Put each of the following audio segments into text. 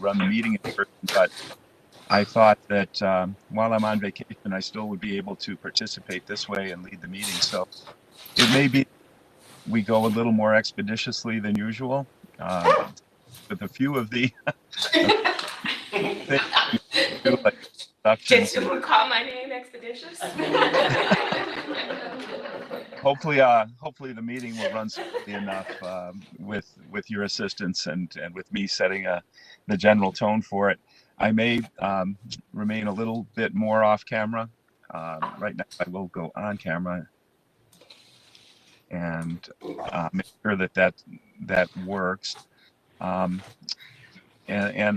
run the meeting in person, but I thought that while I'm on vacation, I still would be able to participate this way and lead the meeting. So it may be we go a little more expeditiously than usual with a few of the things do, like Just you would call my name expeditious. Hopefully the meeting will run smoothly enough with your assistance and with me setting the general tone for it. I may remain a little bit more off camera. Right now I will go on camera and make sure that works. And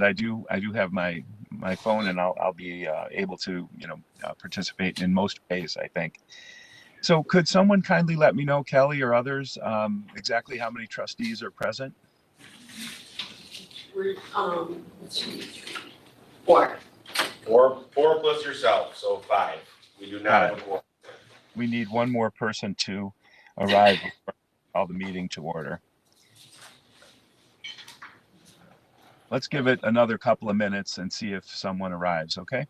I do have my phone, and I'll be able to participate in most ways, I think. So could someone kindly let me know, Kelly or others, exactly how many trustees are present? Let's see, 4. 4 plus yourself, so 5. We do not have a quorum. We need one more person to arrive before I call the meeting to order. Let's give it another couple of minutes and see if someone arrives, okay?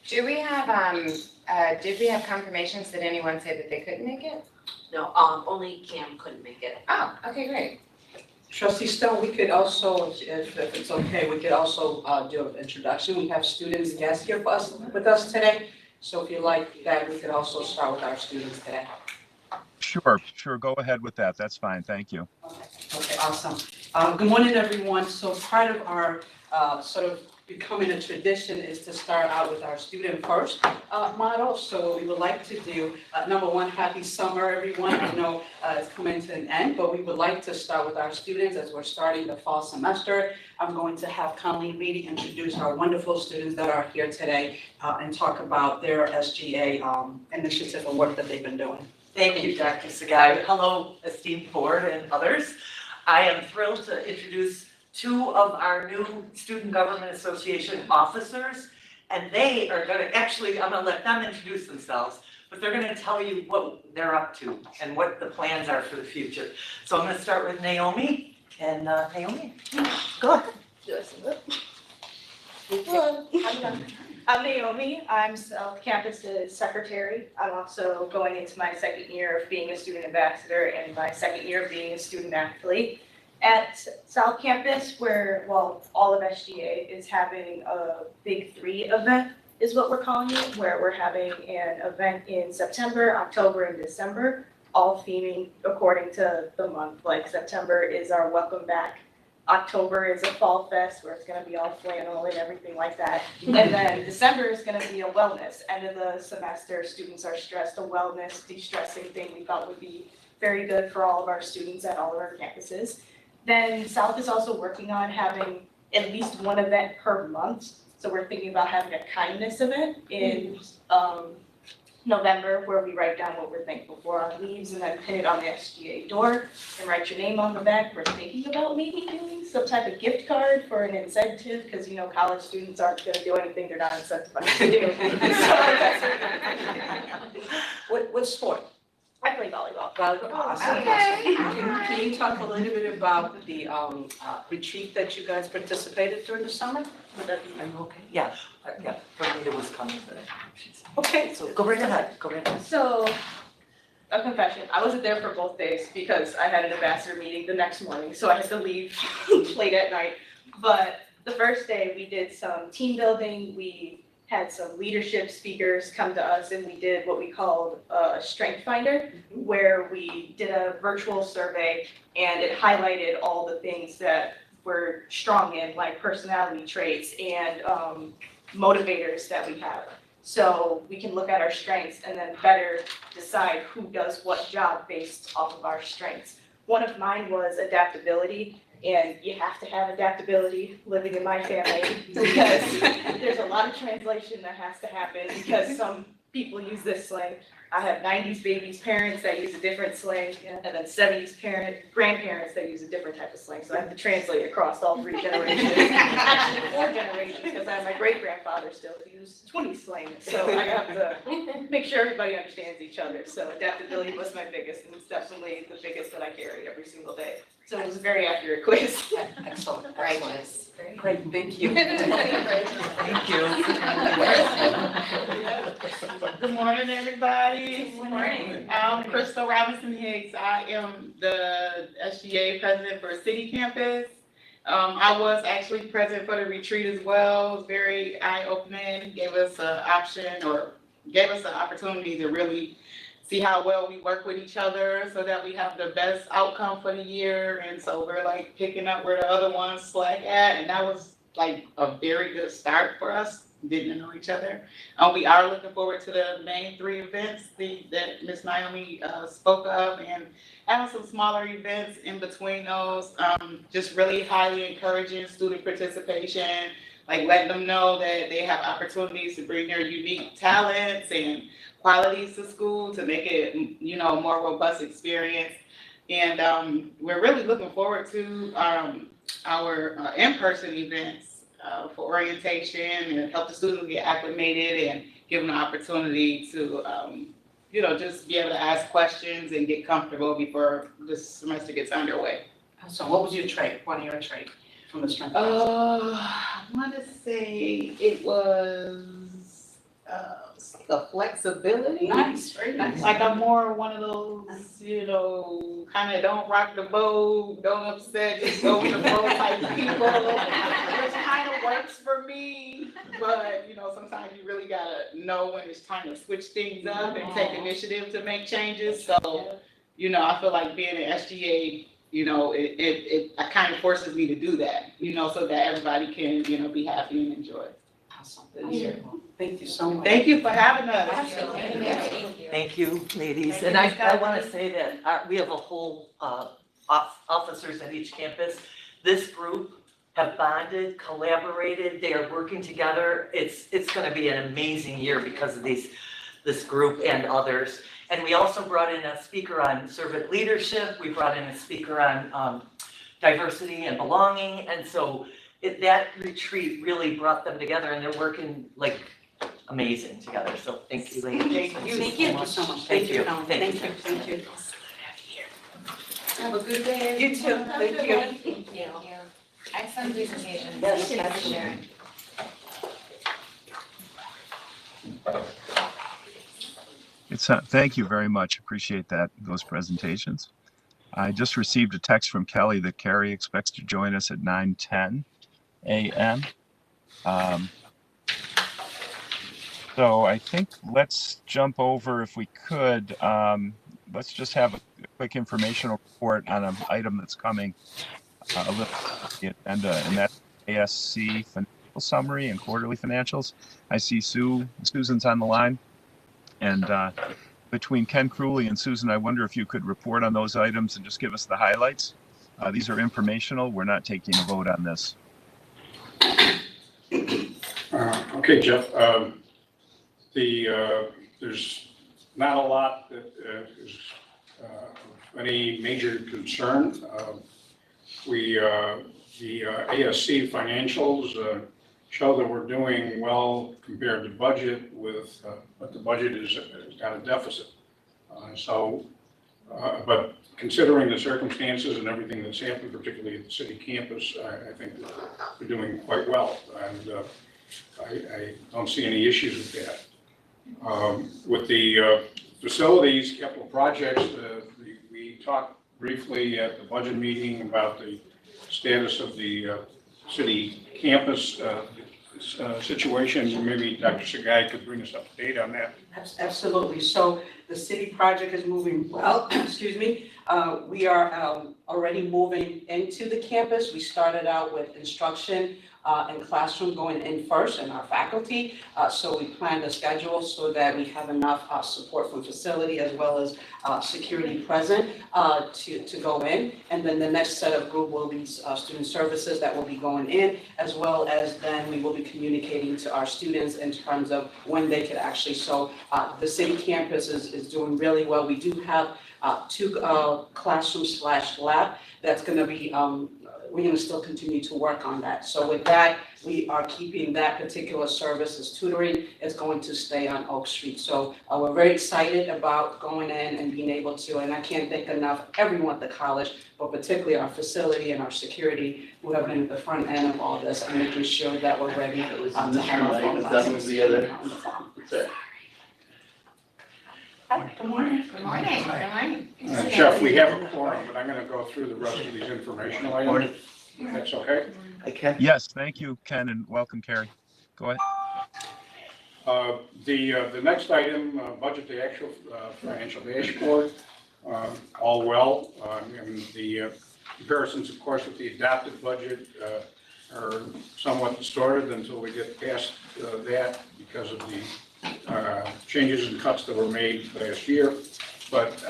Do we have, did we have confirmations that anyone said that they couldn't make it? No, only Cam couldn't make it. Oh, okay, great. Trustee Stone, we could also, if it's okay, we could also do an introduction. We have students guests here with us today. So if you like that, we could also start with our students today. Sure, go ahead with that. That's fine, thank you. Okay, awesome. Good morning, everyone. So part of our sort of becoming a tradition is to start out with our student first motto. So what we would like to do, number one, happy summer, everyone. I know it's coming to an end, but we would like to start with our students as we're starting the fall semester. I'm going to have Colleen Reedy introduce our wonderful students that are here today and talk about their SGA initiative and work that they've been doing. Thank you, Dr. Sagai. Hello, esteemed board and others. I am thrilled to introduce 2 of our new Student Government Association officers, and they are going to, actually, I'm going to let them introduce themselves, but they're going to tell you what they're up to and what the plans are for the future. So I'm going to start with Naomi, and Naomi, go ahead. Hello, I'm Naomi. I'm South Campus's secretary. I'm also going into my 2nd year of being a student ambassador and my 2nd year of being a student athlete. At South Campus, where, well, all of SGA is having a Big 3 event, is what we're calling it, where we're having an event in September, October, and December, all theming according to the month. Like September is our welcome back. October is a fall fest where it's going to be all flannel and everything like that. And then December is going to be a wellness. End of the semester, students are stressed. A wellness, de-stressing thing we thought would be very good for all of our students at all of our campuses. Then South is also working on having at least one event per month. So we're thinking about having a kindness event in November, where we write down what we're thankful for on leaves and then pin it on the SGA door and write your name on the back. We're thinking about maybe doing some type of gift card for an incentive, because you know college students aren't going to do anything they're not incentivized to do. What sport? I play volleyball. Awesome. Okay. Can you talk a little bit about the retreat that you guys participated during the summer? Would that be? Are you okay? Yeah, Bernita was coming, but she's, okay, so go right ahead, So, a confession, I wasn't there for both days because I had an ambassador meeting the next morning, so I had to leave late at night. But the first day, we did some team building, we had some leadership speakers come to us, and we did what we called a strength finder, where we did a virtual survey and it highlighted all the things that we're strong in, like personality traits and motivators that we have. So we can look at our strengths and then better decide who does what job based off of our strengths. One of mine was adaptability. And you have to have adaptability living in my family, because there's a lot of translation that has to happen, because some people use this slang. I have 90s babies parents that use a different slang, and then 70s grandparents that use a different type of slang. So I have to translate across all 3 generations, actually 4 generations, because I have my great-grandfather still who used 20 slang. So I have to make sure everybody understands each other. So adaptability was my biggest, and it's definitely the biggest that I carry every single day. So it was a very accurate quiz. Excellent. Righteous. Great, thank you. Thank you. Good morning, everybody. Good morning. I'm Crystal Robinson Hicks. I am the SGA president for City Campus. I was actually present for the retreat as well. It was very eye-opening, gave us an opportunity to really see how well we work with each other so that we have the best outcome for the year. And so we're like picking up where the other ones slack at. And that was like a very good start for us, getting to know each other. We are looking forward to the main 3 events that Ms. Naomi spoke of, and having some smaller events in between those. Just really highly encouraging student participation, like letting them know that they have opportunities to bring their unique talents and qualities to school to make it, a more robust experience. And we're really looking forward to our in-person events for orientation and help the students get acclimated and give them the opportunity to, just be able to ask questions and get comfortable before the semester gets underway. So what was your trait, one of your traits from the strength? I want to say it was the flexibility. Nice, very nice. Like I'm more one of those, kind of don't rock the boat, don't upset, just go with the flow type people, which kind of works for me. But, sometimes you really gotta know when it's time to switch things up and take initiative to make changes. So, I feel like being an SGA, it kind of forces me to do that, so that everybody can, be happy and enjoy. Awesome. Thank you so much. Thank you for having us. Absolutely. Thank you, ladies. And I want to say that we have a whole officers at each campus. This group have bonded, collaborated. They are working together. It's going to be an amazing year because of this group and others. And we also brought in a speaker on servant leadership. We brought in a speaker on diversity and belonging. And so that retreat really brought them together, and they're working like amazing together. So thank you, ladies. Thank you. Thank you so much. Thank you. Thank you. Thank you. Have a good day. You too. Thank you. Thank you. Excellent presentation. Yes. Thank you for sharing. Thank you very much. Appreciate those presentations. I just received a text from Kelly that Carrie expects to join us at 9:10 a.m. So I think let's jump over, if we could. Let's just have a quick informational report on an item that's coming a little on the agenda, and that's ASC financial summary and quarterly financials. I see Susan's on the line. And between Ken Crewley and Susan, I wonder if you could report on those items and just give us the highlights. These are informational. We're not taking a vote on this. Okay, Jeff. There's not a lot that is of any major concern. The ASC financials show that we're doing well compared to budget but the budget has got a deficit. But considering the circumstances and everything that's happened, particularly at the city campus, I think that we're doing quite well. And I don't see any issues with that. With the facilities, capital projects, we talked briefly at the budget meeting about the status of the city campus situation. Maybe Dr. Sagai could bring us up to date on that. Absolutely. So the city project is moving well. Excuse me. We are already moving into the campus. We started out with instruction and classroom going in first, and our faculty. So we planned a schedule so that we have enough support from facility as well as security present to go in. And then the next set of group will be student services that will be going in, as well as then we will be communicating to our students in terms of when they could actually. So the city campus is doing really well. We do have 2 classroom/lab that's going to be we're gonna still continue to work on that. So with that, we are keeping that particular service as tutoring. It's going to stay on Oak Street. So we're very excited about going in and being able to, and I can't thank enough everyone at the college, but particularly our facility and our security who have been at the front end of all this and making sure that we're ready to have our phone lines. Good morning. Good morning, good morning. Jeff, we have a quorum, but I'm going to go through the rest of these informational items. That's okay? I can. Yes, thank you, Ken, and welcome, Carrie. Go ahead. The next item, budget to actual financial dashboard, all well. And the comparisons, of course, with the adopted budget are somewhat distorted until we get past that because of the changes and cuts that were made last year. But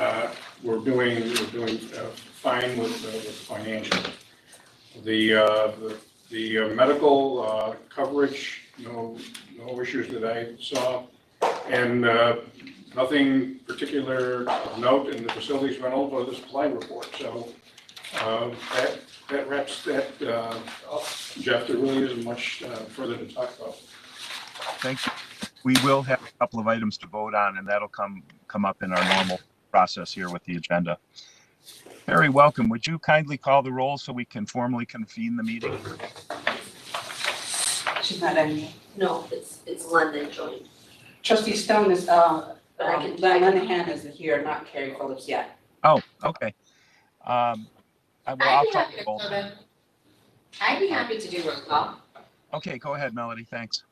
we're doing fine with the financial. The medical coverage, no issues that I saw, and nothing particular of note in the facilities rental or the supply report. So that wraps that up. Jeff, there really isn't much further to talk about. Thank you. We will have a couple of items to vote on, and that'll come up in our normal process here with the agenda. Very welcome. Would you kindly call the roll so we can formally convene the meeting? She's not in here. No, it's London joined. Trustee Stone is, But I can- Lenahan is here, not Carrie Phillips yet. Oh, okay. I'll call the roll. I'd be happy to do roll call. Okay, go ahead, Melody. Thanks.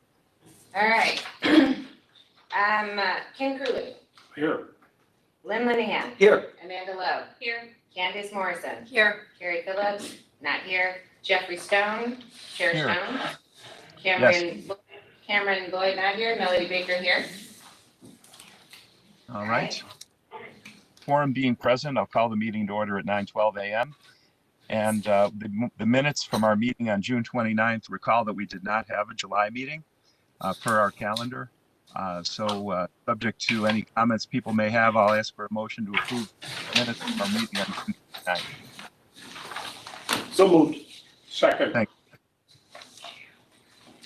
All right. Ken Cooley, Here. Lynn Linehan, Here. Amanda Lowe, Here. Candace Morrison, Here. Carrie Phillips, not here, Jeffrey Stone, Chair Here. Stone, Cameron Lloyd, not here, Melody Baker here. All right. Quorum being present, I'll call the meeting to order at 9:12 a.m. And the minutes from our meeting on June 29th, recall that we did not have a July meeting per our calendar. So subject to any comments people may have, I'll ask for a motion to approve the minutes from our meeting on June 29th. So moved. Second. Thank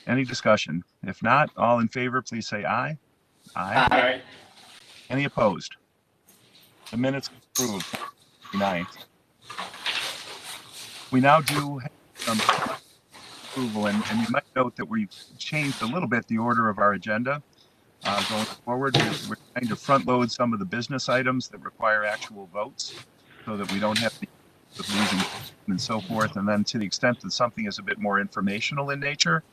Any discussion? If not, all in favor, please say aye. Aye. Aye. Any opposed? The minutes approved. 9th. We now do have some approval, and you might note that we've changed a little bit the order of our agenda. Going forward, we're trying to front load some of the business items that require actual votes so that we don't have to losing and so forth. And then to the extent that something is a bit more informational in nature,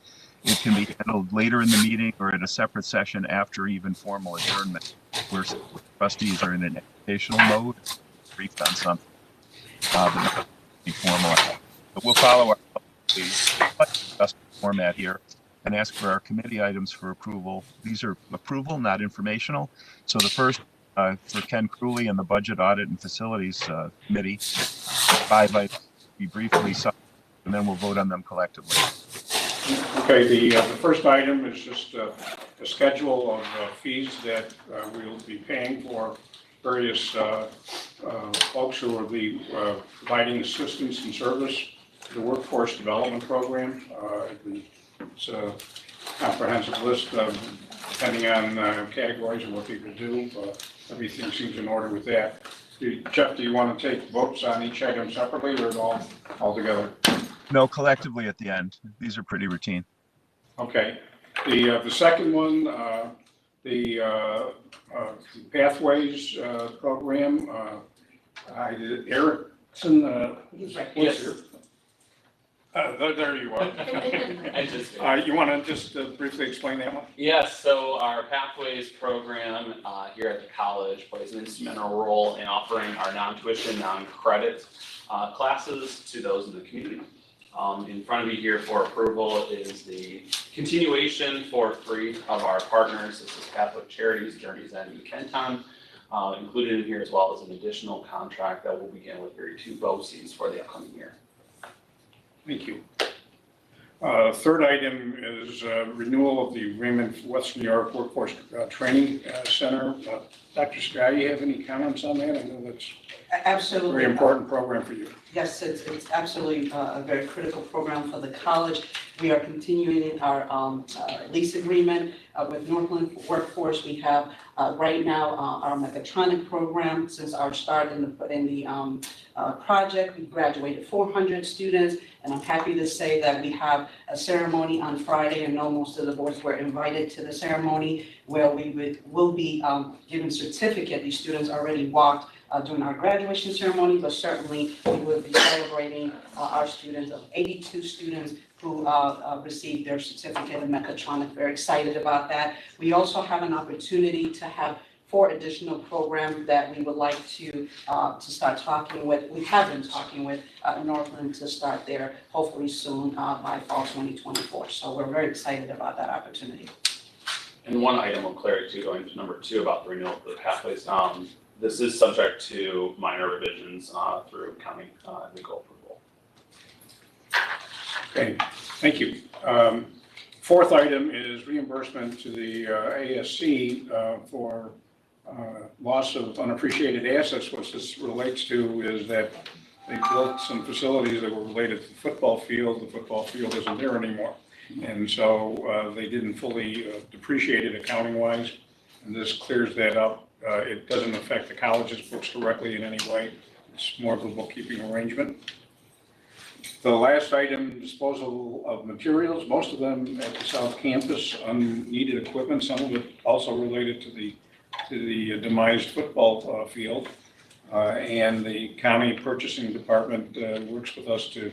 it can be handled later in the meeting or at a separate session after even formal adjournment, where trustees are in an educational mode, briefed on something, but not be formal. But we'll follow our format here and ask for our committee items for approval. These are approval, not informational. So the first for Ken Cooley and the Budget Audit and Facilities Committee, 5 items be briefly summed, and then we'll vote on them collectively. Okay, the first item is just a schedule of fees that we'll be paying for various folks who will be providing assistance and service to the Workforce Development Program. It's a comprehensive list depending on categories and what people do. Everything seems in order with that. Jeff, do you want to take votes on each item separately or all together? No, collectively at the end. These are pretty routine. Okay. The second one, the Pathways program, Erickson, Yes. there you are. You want to just briefly explain that one? Yes, so our Pathways program here at the college plays an instrumental role in offering our non-tuition, non-credit classes to those in the community. In front of you here for approval is the continuation for free of our partners. This is Catholic Charities, Journey's End, and Kenton. Included in here as well as an additional contract that will begin with 32 BOCES for the upcoming year. Thank you. Third item is renewal of the agreement for Western New York Workforce Training Center. Dr. Sky, you have any comments on that? I know that's a Absolutely. very important program for you. Yes, it's absolutely a very critical program for the college. We are continuing our lease agreement with Northland Workforce. We have right now our mechatronic program. Since our start in the project, we graduated 400 students, and I'm happy to say that we have a ceremony on Friday, and know most of the boards were invited to the ceremony where will be given certificate. These students already walked during our graduation ceremony, but certainly we will be celebrating our students of 82 students who received their certificate in mechatronics. Very excited about that. We also have an opportunity to have 4 additional programs that we would like to start talking with. We have been talking with Northland to start there hopefully soon by fall 2024. So we're very excited about that opportunity. And one item of clarity too, going to number 2 about the renewal of the pathways. This is subject to minor revisions through county legal approval. Okay, thank you. Fourth item is reimbursement to the ASC for loss of unappreciated assets. What this relates to is that they built some facilities that were related to the football field. The football field isn't there anymore. And so they didn't fully depreciate it accounting-wise, and this clears that up. It doesn't affect the college's books directly in any way. It's more of a bookkeeping arrangement. The last item, disposal of materials, most of them at the South Campus, unneeded equipment, some of it also related to the demised football field. And the county purchasing department works with us to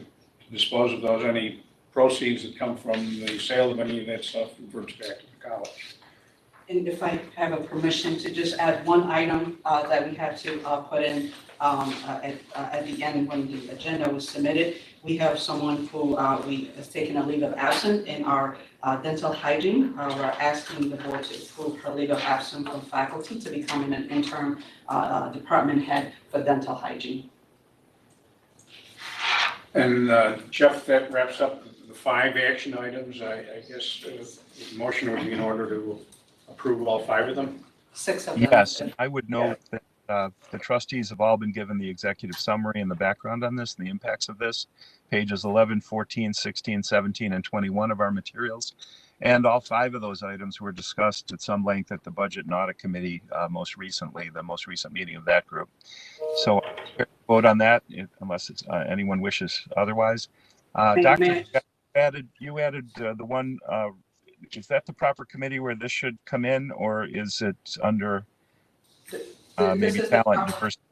dispose of those. Any proceeds that come from the sale of any of that stuff reverts back to the college. And if I have a permission to just add one item that we had to put in at the end when the agenda was submitted, we have someone who has taken a leave of absence in our dental hygiene. We're asking the board to approve her leave of absence from faculty to become an interim department head for dental hygiene. And Jeff, that wraps up the 5 action items. I guess the motion would be in order to approve all 5 of them? 6 of them. Yes, and I would note that the trustees have all been given the executive summary and the background on this and the impacts of this. Pages 11, 14, 16, 17, and 21 of our materials. And all 5 of those items were discussed at some length at the Budget and Audit Committee most recently, the most recent meeting of that group. So vote on that unless it's, anyone wishes otherwise. Doctor, you added the one, is that the proper committee where this should come in, or is it under maybe talent diversity?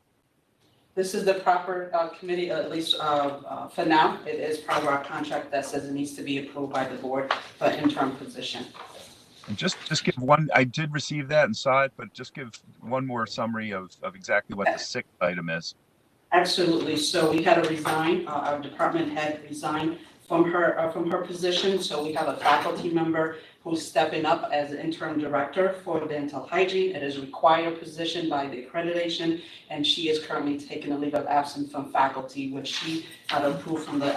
This is the proper committee, at least for now. It is part of our contract that says it needs to be approved by the board for interim position. And just give one, I did receive that and saw it, but just give one more summary of exactly what the 6th item is. Absolutely. So we had to resign, our department head resigned from her position. So we have a faculty member who's stepping up as interim director for dental hygiene. It is a required position by the accreditation, and she is currently taking a leave of absence from faculty, which she had approved from the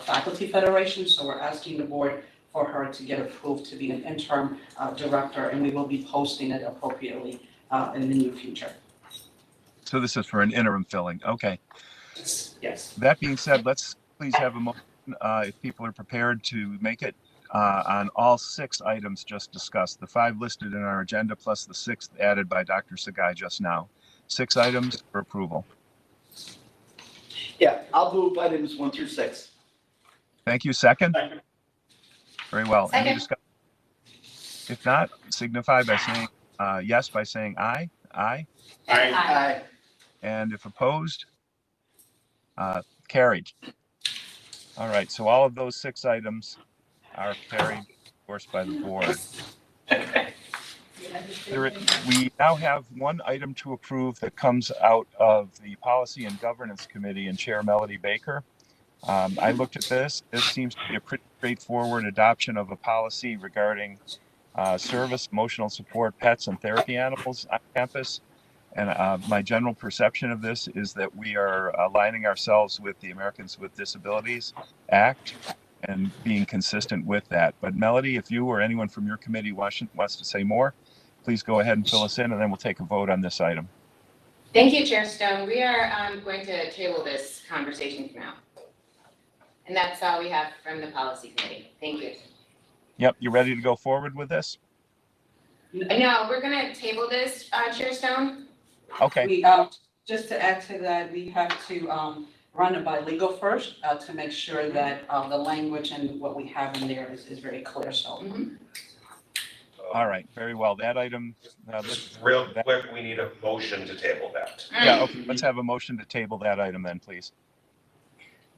Faculty Federation. So we're asking the board for her to get approved to be an interim director, and we will be posting it appropriately in the near future. So this is for an interim filling. Okay. Yes. That being said, let's please have a motion if people are prepared to make it on all 6 items just discussed, the 5 listed in our agenda plus the 6th added by Dr. Sagai just now. 6 items for approval. Yeah, I'll move items 1 through 6. Thank you. Second? Very well. Second. Any discussion? If not, signify by saying yes by saying aye. Aye. Aye. And if opposed, carried. All right, so all of those 6 items are carried, of course, by the board. We now have one item to approve that comes out of the Policy and Governance Committee and Chair Melody Baker. I looked at this. This seems to be a pretty straightforward adoption of a policy regarding service, emotional support, pets, and therapy animals on campus. And my general perception of this is that we are aligning ourselves with the Americans with Disabilities Act and being consistent with that. But Melody, if you or anyone from your committee wants to say more, please go ahead and fill us in, and then we'll take a vote on this item. Thank you, Chair Stone. We are going to table this conversation for now. And that's all we have from the policy committee. Thank you. Yep, you ready to go forward with this? No, we're going to table this, Chair Stone. Okay. We, just to add to that, we have to run it by legal first to make sure that the language and what we have in there is very clear, so. All right, very well. That item. Just real quick, we need a motion to table that. Yeah, okay, let's have a motion to table that item then, please.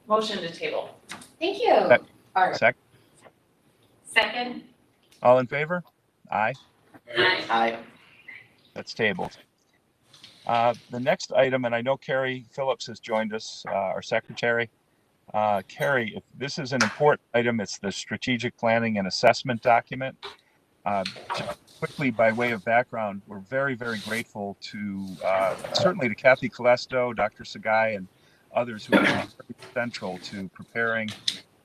Motion to table. Thank you. Sec- All right. Second? All in favor? Aye, Aye. that's tabled. The next item, and I know Carrie Phillips has joined us, our secretary. Carrie, if this is an important item, it's the strategic planning and assessment document. Just quickly, by way of background, we're very, very grateful to, certainly to Kathy Colesto, Dr. Sagai, and others who have been very central to preparing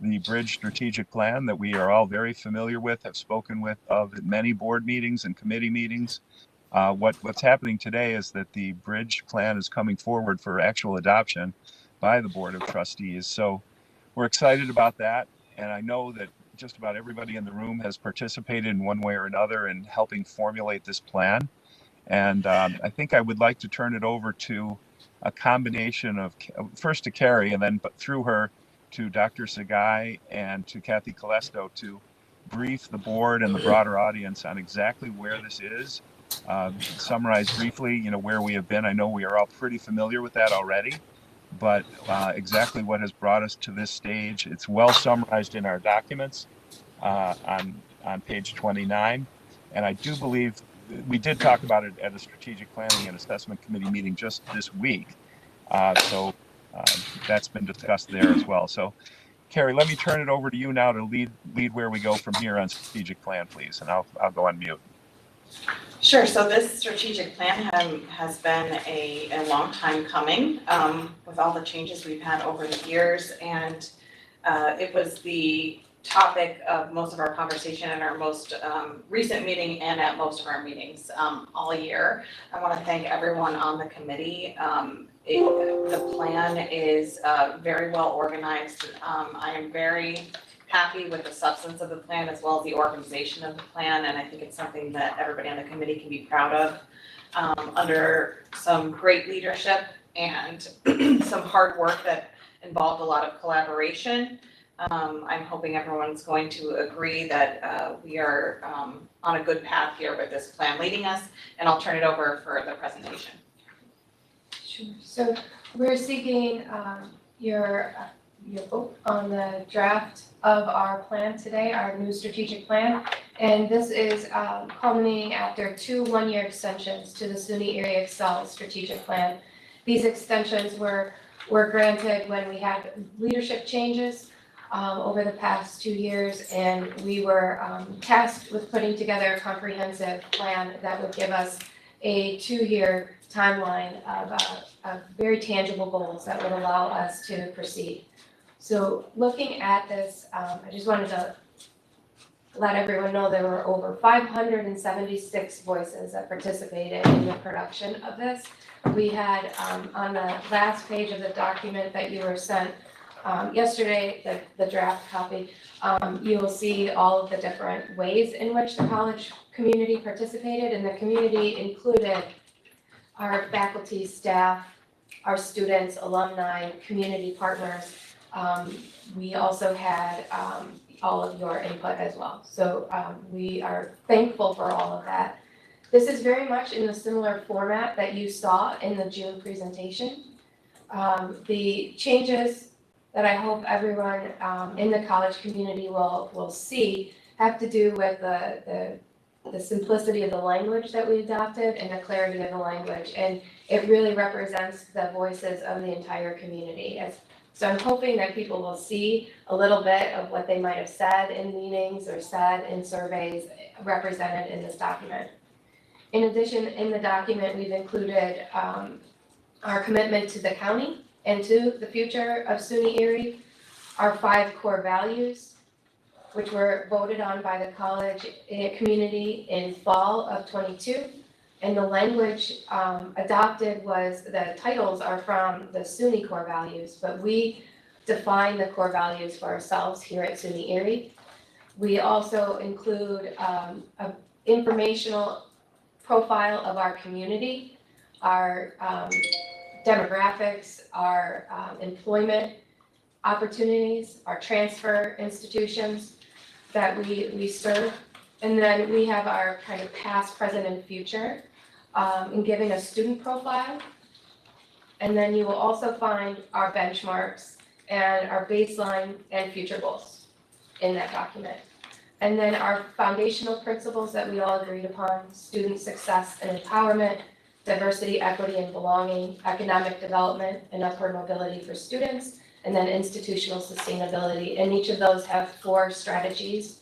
the Bridge strategic plan that we are all very familiar with, have spoken with of at many board meetings and committee meetings. What's happening today is that the Bridge plan is coming forward for actual adoption by the Board of Trustees. So we're excited about that. And I know that just about everybody in the room has participated in one way or another in helping formulate this plan. And I think I would like to turn it over to a combination of, first to Carrie, and then but through her to Dr. Sagai and to Kathy Colesto to brief the board and the broader audience on exactly where this is. Summarize briefly, where we have been. I know we are all pretty familiar with that already, but exactly what has brought us to this stage. It's well summarized in our documents on page 29. And I do believe we did talk about it at a strategic planning and assessment committee meeting just this week. So that's been discussed there as well. So Carrie, let me turn it over to you now to lead where we go from here on strategic plan, please. And I'll go on mute. Sure. So this strategic plan has been a long time coming with all the changes we've had over the years. And it was the topic of most of our conversation in our most recent meeting and at most of our meetings all year. I want to thank everyone on the committee. The plan is very well organized. I am very happy with the substance of the plan as well as the organization of the plan, and I think it's something that everybody on the committee can be proud of. Under some great leadership and some hard work that involved a lot of collaboration, I'm hoping everyone's going to agree that we are on a good path here with this plan leading us, and I'll turn it over for the presentation. Sure. So we're seeking your vote on the draft of our plan today, our new strategic plan. And this is culminating after 2 one-year extensions to the SUNY Area Excel strategic plan. These extensions were granted when we had leadership changes over the past 2 years, and we were tasked with putting together a comprehensive plan that would give us a 2-year timeline of very tangible goals that would allow us to proceed. So looking at this, I just wanted to let everyone know there were over 576 voices that participated in the production of this. We had on the last page of the document that you were sent yesterday, the draft copy, you will see all of the different ways in which the college community participated, and the community included our faculty, staff, our students, alumni, community partners. We also had all of your input as well. So we are thankful for all of that. This is very much in the similar format that you saw in the June presentation. The changes that I hope everyone in the college community will see have to do with the simplicity of the language that we adopted and the clarity of the language. And it really represents the voices of the entire community. So I'm hoping that people will see a little bit of what they might have said in meetings or said in surveys represented in this document. In addition, in the document, we've included our commitment to the county and to the future of SUNY Erie, our 5 core values, which were voted on by the college community in fall of '22. And the language adopted was, the titles are from the SUNY core values, but we define the core values for ourselves here at SUNY Erie. We also include an informational profile of our community, our demographics, our employment opportunities, our transfer institutions that we serve. And then we have our kind of past, present, and future in giving a student profile. And then you will also find our benchmarks and our baseline and future goals in that document. And then our foundational principles that we all agreed upon: student success and empowerment, diversity, equity, and belonging, economic development and upward mobility for students, and then institutional sustainability. And each of those have 4 strategies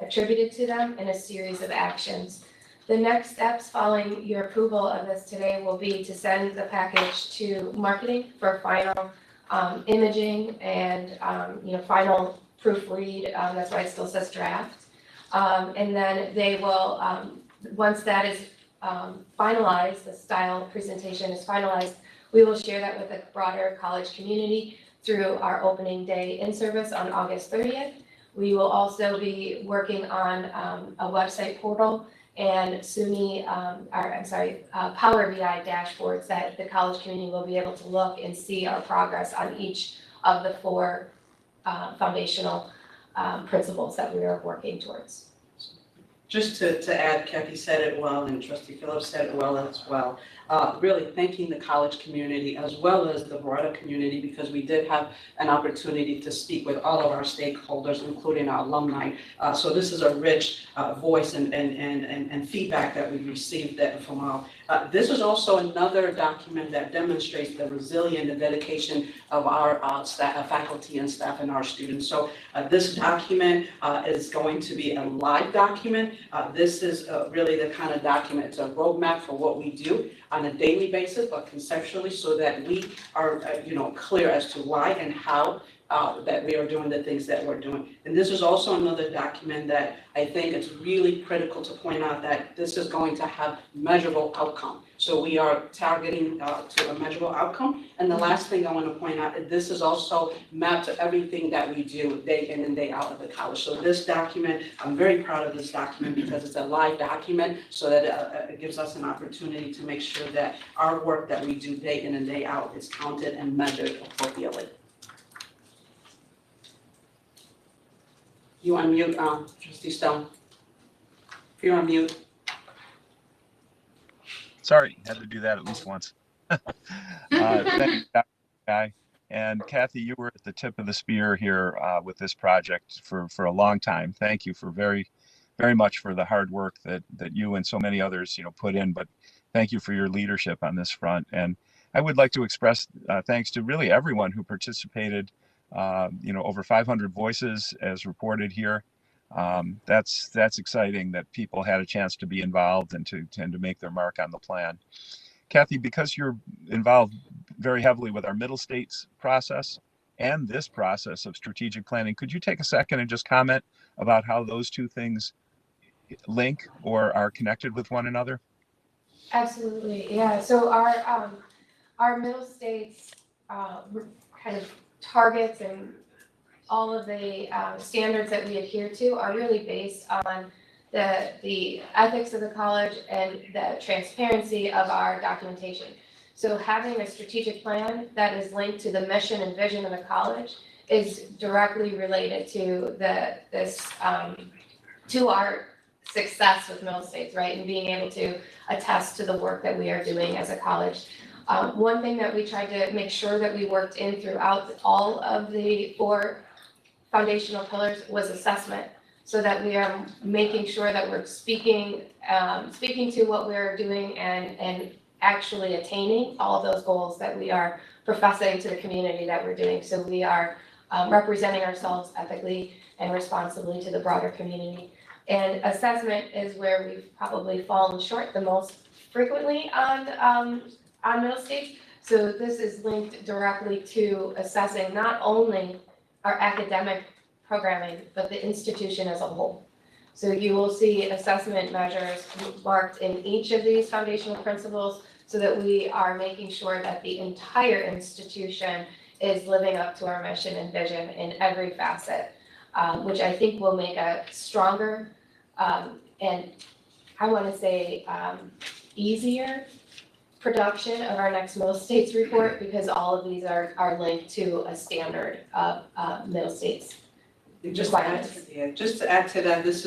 attributed to them and a series of actions. The next steps following your approval of this today will be to send the package to marketing for final imaging and final proofread. That's why it still says draft. And then they will, once that is finalized, the style presentation is finalized, we will share that with the broader college community through our opening day in service on August 30th. We will also be working on a website portal and SUNY, Power BI dashboards that the college community will be able to look and see our progress on each of the 4 foundational principles that we are working towards. Just to add, Kathy said it well, and Trustee Phillips said it well as well. Really thanking the college community as well as the broader community, because we did have an opportunity to speak with all of our stakeholders, including our alumni. So this is a rich voice and feedback that we received from all. This is also another document that demonstrates the resilience and dedication of our staff, faculty and staff, and our students. So this document is going to be a live document. This is really the kind of document, it's a roadmap for what we do on a daily basis, but conceptually, so that we are clear as to why and how that we are doing the things that we're doing. And this is also another document that I think it's really critical to point out that this is going to have measurable outcome. So we are targeting to a measurable outcome. And the last thing I want to point out is this is also mapped to everything that we do day in and day out of the college. So this document, I'm very proud of this document because it's a live document, so that it gives us an opportunity to make sure that our work that we do day in and day out is counted and measured appropriately. You unmute, Trustee Stone. If you're on mute. Sorry, had to do that at least once. Thank you, Dr. Guy. And Kathy, you were at the tip of the spear here with this project for a long time. Thank you for very much for the hard work that you and so many others put in. But thank you for your leadership on this front. And I would like to express thanks to really everyone who participated. Over 500 voices as reported here. That's exciting that people had a chance to be involved and to make their mark on the plan. Kathy, because you're involved very heavily with our middle states process and this process of strategic planning, could you take a second and just comment about how those 2 things link or are connected with one another? Absolutely, yeah. So our middle states kind of targets and all of the standards that we adhere to are really based on the ethics of the college and the transparency of our documentation. So having a strategic plan that is linked to the mission and vision of the college is directly related to to our success with middle states, right? And being able to attest to the work that we are doing as a college. One thing that we tried to make sure that we worked in throughout all of the 4 foundational pillars was assessment, so that we are making sure that we're speaking to what we're doing and actually attaining all of those goals that we are professing to the community that we're doing. So we are representing ourselves ethically and responsibly to the broader community. And assessment is where we've probably fallen short the most frequently on middle states. So this is linked directly to assessing not only our academic programming, but the institution as a whole. So you will see assessment measures marked in each of these foundational principles so that we are making sure that the entire institution is living up to our mission and vision in every facet, which I think will make a stronger and I want to say easier production of our next Middle States report because all of these are linked to a standard of Middle States. Just to add to that, this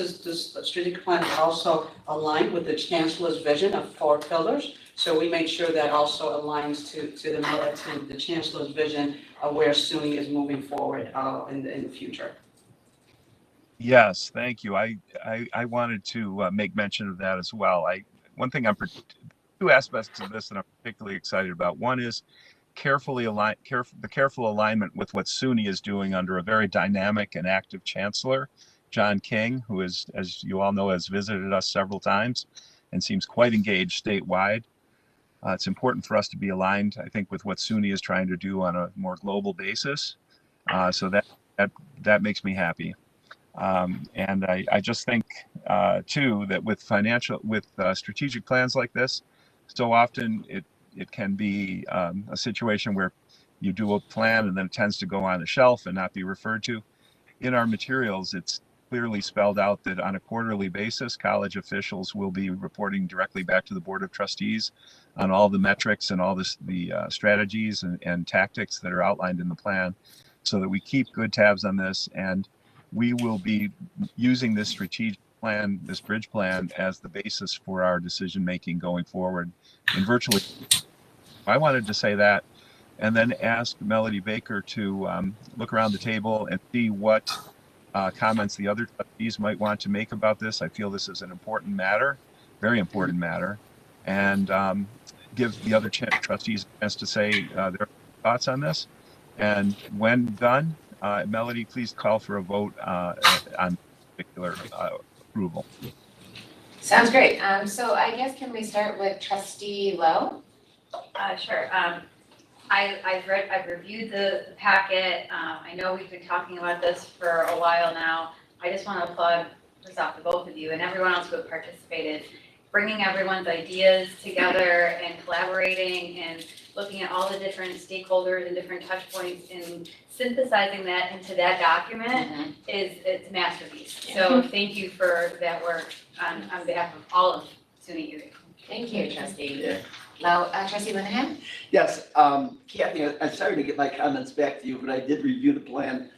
strategic plan is also aligned with the Chancellor's vision of 4 pillars. So we make sure that also aligns to the Chancellor's vision of where SUNY is moving forward in the future. Yes, thank you. I wanted to make mention of that as well. One thing two aspects of this that I'm particularly excited about. One is the careful alignment with what SUNY is doing under a very dynamic and active chancellor, John King, who is, as you all know, has visited us several times and seems quite engaged statewide. It's important for us to be aligned, I think, with what SUNY is trying to do on a more global basis. So that makes me happy. And I just think, too, that with strategic plans like this, so often it can be a situation where you do a plan and then it tends to go on the shelf and not be referred to. In our materials, it's clearly spelled out that on a quarterly basis, college officials will be reporting directly back to the Board of Trustees on all the metrics and all the strategies and tactics that are outlined in the plan so that we keep good tabs on this. And we will be using this strategic plan, this bridge plan, as the basis for our decision making going forward in virtually. I wanted to say that and then ask Melody Baker to look around the table and see what comments the other trustees might want to make about this. I feel this is an important matter, very important matter, and give the other trustees a chance to say their thoughts on this. And when done, Melody, please call for a vote on particular approval. Sounds great. So I guess can we start with Trustee Lowe? Sure. I've reviewed the packet. I know we've been talking about this for a while now. I just want to applaud, first off, to both of you and everyone else who have participated, bringing everyone's ideas together and collaborating and looking at all the different stakeholders and different touch points and synthesizing that into that document it's a masterpiece. So thank you for that work on behalf of all of SUNY Youth. Thank you, Trustee Lowe. Trustee Linehan? Yes, Kathy, I'm sorry to get my comments back to you, but I did review the plan.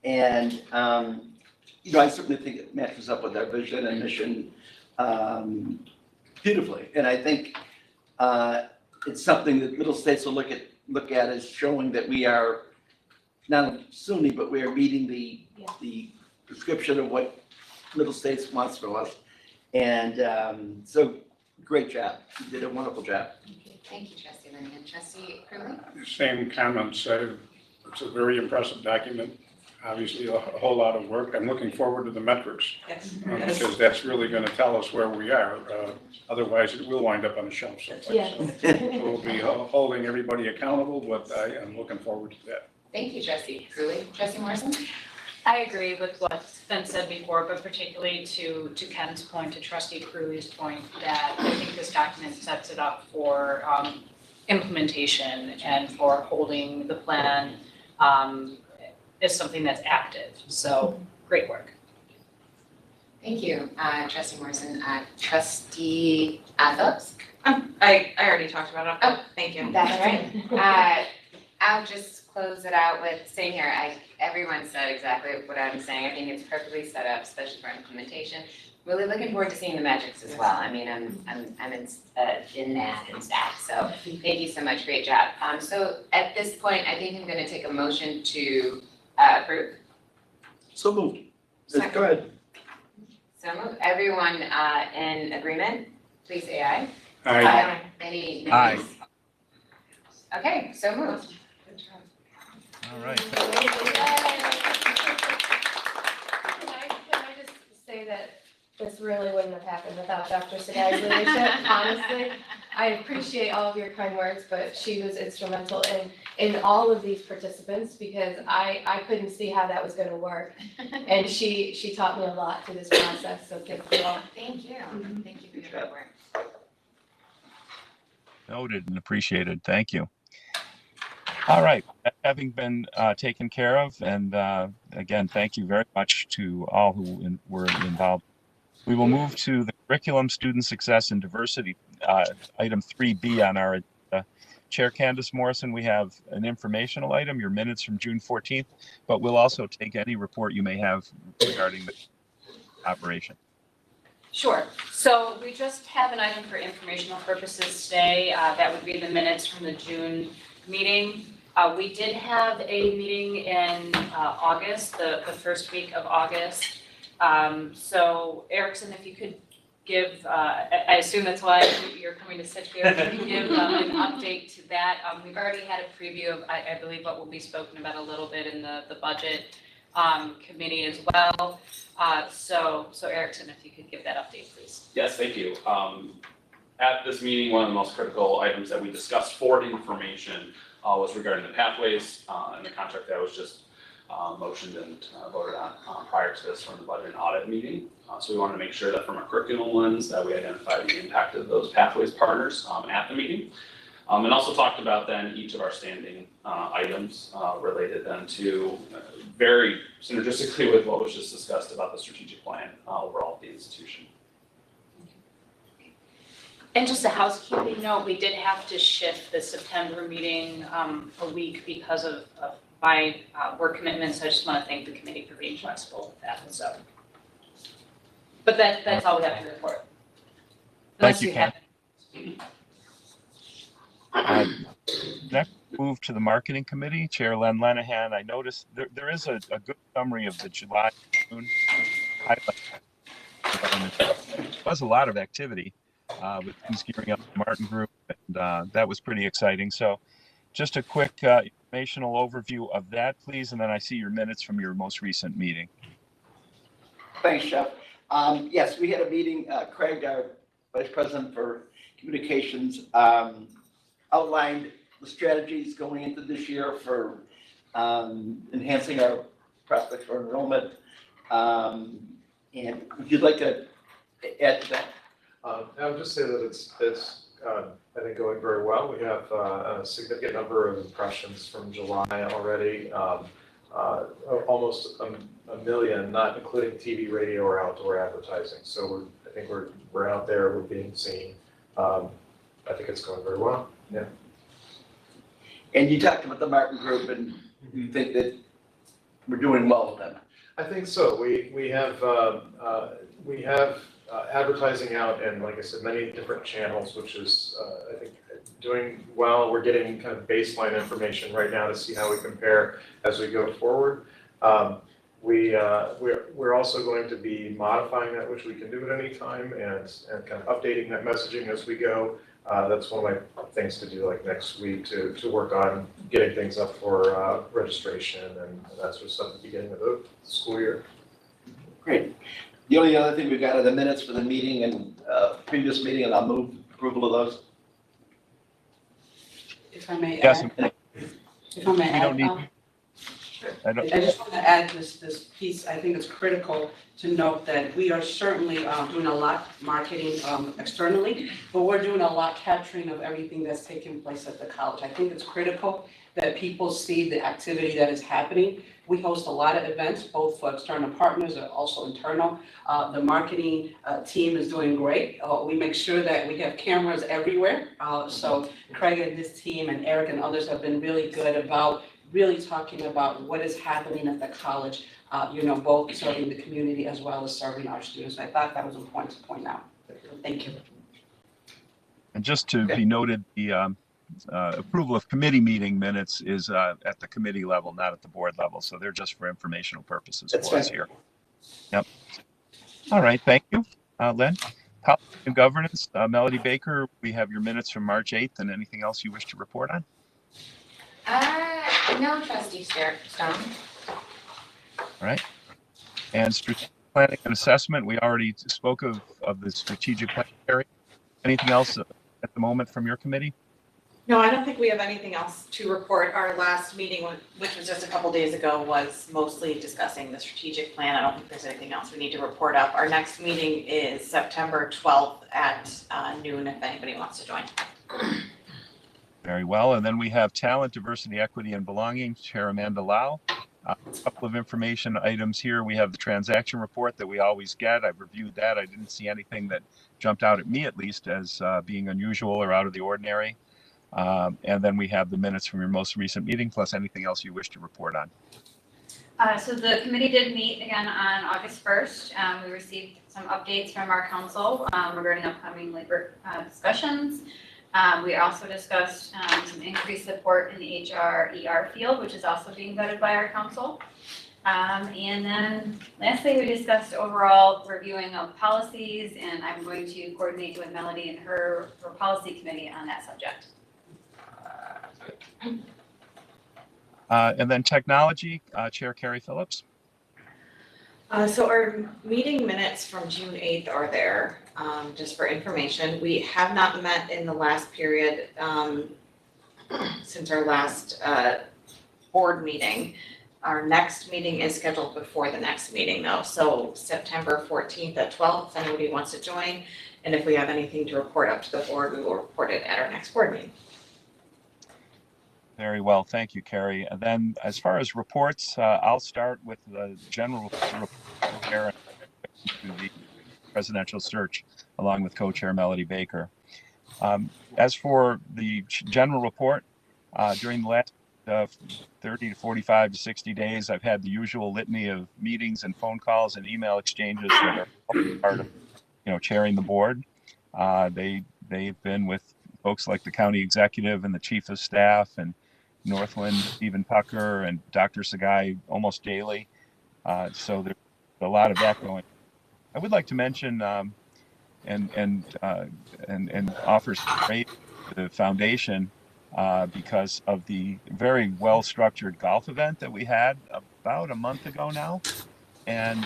And, I certainly think it matches up with our vision and mission beautifully. And I think it's something that Middle States will look at as showing that we are not only SUNY, but we are meeting the description of what Middle States wants from us. And so great job. You did a wonderful job. Thank you, Trustee Linehan. Trustee Curley? Same comments. It's a very impressive document. Obviously, a whole lot of work. I'm looking forward to the metrics because that's really going to tell us where we are. Otherwise, it will wind up on the shelf someplace. Yes. So we'll be holding everybody accountable, but I am looking forward to that. Thank you, Trustee Curley. Trustee Morrison? I agree with what's been said before, but particularly to Ken's point, to Trustee Curley's point, that I think this document sets it up for implementation and for holding the plan as something that's active. So great work. Thank you, Trustee Morrison. Trustee Phillips? I already talked about it. Oh, thank you. That's right. I'll just close it out with saying here, everyone said exactly what I'm saying. I think it's perfectly set up, especially for implementation. Really looking forward to seeing the metrics as well. I mean, I'm in math and stats, so thank you so much. Great job. So at this point, I think I'm going to take a motion to approve. So moved. Second. Go ahead. So moved. Everyone in agreement, please say aye. Aye. Any nays? Aye. Okay, so moved. All right. Can I just say that this really wouldn't have happened without Dr. Sagai's leadership, honestly. I appreciate all of your kind words, but she was instrumental in all of these participants because I couldn't see how that was gonna work. And she taught me a lot through this process, so thank you all. Thank you. Thank you for your hard work. Noted and appreciated. Thank you. All right, that having been taken care of, and again, thank you very much to all who were involved. We will move to the curriculum, student success, and diversity, item 3B on our agenda. Chair Candace Morrison, we have an informational item, your minutes from June 14th, but we'll also take any report you may have regarding the operation. Sure. So we just have an item for informational purposes today. That would be the minutes from the June meeting. We did have a meeting in August, the first week of August. So Erickson, if you could give, I assume that's why you're coming to sit here, if you could give an update to that. We've already had a preview of, I believe, what will be spoken about a little bit in the budget committee as well. So Erickson, if you could give that update, please. Yes, thank you. At this meeting, one of the most critical items that we discussed for information was regarding the pathways and the contract that was just motioned and voted on prior to this from the budget and audit meeting. So we wanted to make sure that from a curriculum lens that we identify the impact of those pathways partners at the meeting. And also talked about then each of our standing items related then to very synergistically with what was just discussed about the strategic plan overall of the institution. And just a housekeeping note, we did have to shift the September meeting a week because of my work commitments. I just want to thank the committee for being flexible with that. So, but that's all we have to report. Thank you, Ken. Next, move to the marketing committee. Chair Len Lenahan. I noticed there is a good summary of the July, June highlights. There was a lot of activity with things gearing up the Martin Group, and that was pretty exciting. So just a quick informational overview of that, please, and then I see your minutes from your most recent meeting. Thanks, Jeff. Yes, we had a meeting. Craig, our Vice President for Communications, outlined the strategies going into this year for enhancing our prospects for enrollment. And would you like to add to that? I would just say that it's I think going very well. We have a significant number of impressions from July already, almost a million, not including TV, radio, or outdoor advertising. So I think we're out there, we're being seen. I think it's going very well. Yeah. And you talked about the Martin Group, and you think that we're doing well with them? I think so. We have advertising out in, like I said, many different channels, which is I think doing well. We're getting kind of baseline information right now to see how we compare as we go forward. We're also going to be modifying that, which we can do at any time, and kind of updating that messaging as we go. That's one of my things to do, like next week, to work on getting things up for registration and that sort of stuff at the beginning of the school year. Great. The only other thing we've got are the minutes for the meeting and previous meeting, and I'll move approval of those. If I may Yes. add, if I may add, I just want to add this piece. I think it's critical to note that we are certainly doing a lot marketing externally, but we're doing a lot capturing of everything that's taking place at the college. I think it's critical that people see the activity that is happening. We host a lot of events, both for external partners and also internal. The marketing team is doing great. We make sure that we have cameras everywhere. So Craig and his team and Eric and others have been really good about really talking about what is happening at the college, both serving the community as well as serving our students. I thought that was important to point out. Thank you. And just to be noted, the approval of committee meeting minutes is at the committee level, not at the board level. So they're just for informational purposes for us here. Yep. All right, thank you, Len. Policy and governance, Melody Baker, we have your minutes from March 8th and anything else you wish to report on? No, Trustee Stone. All right. And strategic planning and assessment, we already spoke of the strategic plan area. Anything else at the moment from your committee? No, I don't think we have anything else to report. Our last meeting, which was just a couple days ago, was mostly discussing the strategic plan. I don't think there's anything else we need to report up. Our next meeting is September 12th at noon, if anybody wants to join. Very well. And then we have Talent, Diversity, Equity, and Belonging, Chair Amanda Lau. A couple of information items here. We have the transaction report that we always get. I've reviewed that. I didn't see anything that jumped out at me, at least, as being unusual or out of the ordinary. And then we have the minutes from your most recent meeting, plus anything else you wish to report on. So the committee did meet again on August 1st. We received some updates from our council regarding upcoming labor discussions. We also discussed some increased support in the HR/ER field, which is also being vetted by our council. And then lastly, we discussed overall reviewing of policies, and I'm going to coordinate with Melody and her policy committee on that subject. And then technology, Chair Carrie Phillips. So our meeting minutes from June 8th are there, just for information. We have not met in the last period since our last board meeting. Our next meeting is scheduled before the next meeting though, so September 14th at 12, if anybody wants to join. And if we have anything to report up to the board, we will report it at our next board meeting. Very well, thank you, Carrie. And then as far as reports, I'll start with the general report to the presidential search, along with co-chair Melody Baker. As for the general report, during the last 30 to 45 to 60 days, I've had the usual litany of meetings and phone calls and email exchanges that are part of, chairing the board. They've been with folks like the county executive and the chief of staff and Northland, Stephen Tucker, and Dr. Sagai almost daily. So there's a lot of that going. I would like to mention and offer praise to the foundation because of the very well-structured golf event that we had about a month ago now. And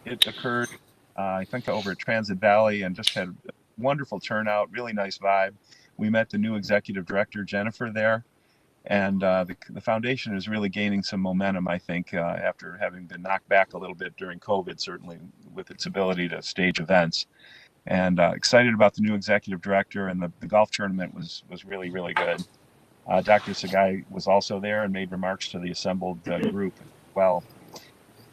it occurred, I think, over at Transit Valley, and just had a wonderful turnout, really nice vibe. We met the new executive director, Jennifer, there. And the foundation is really gaining some momentum, I think, after having been knocked back a little bit during COVID, certainly with its ability to stage events. And excited about the new executive director, and the golf tournament was really, really good. Dr. Sagai was also there and made remarks to the assembled group as well.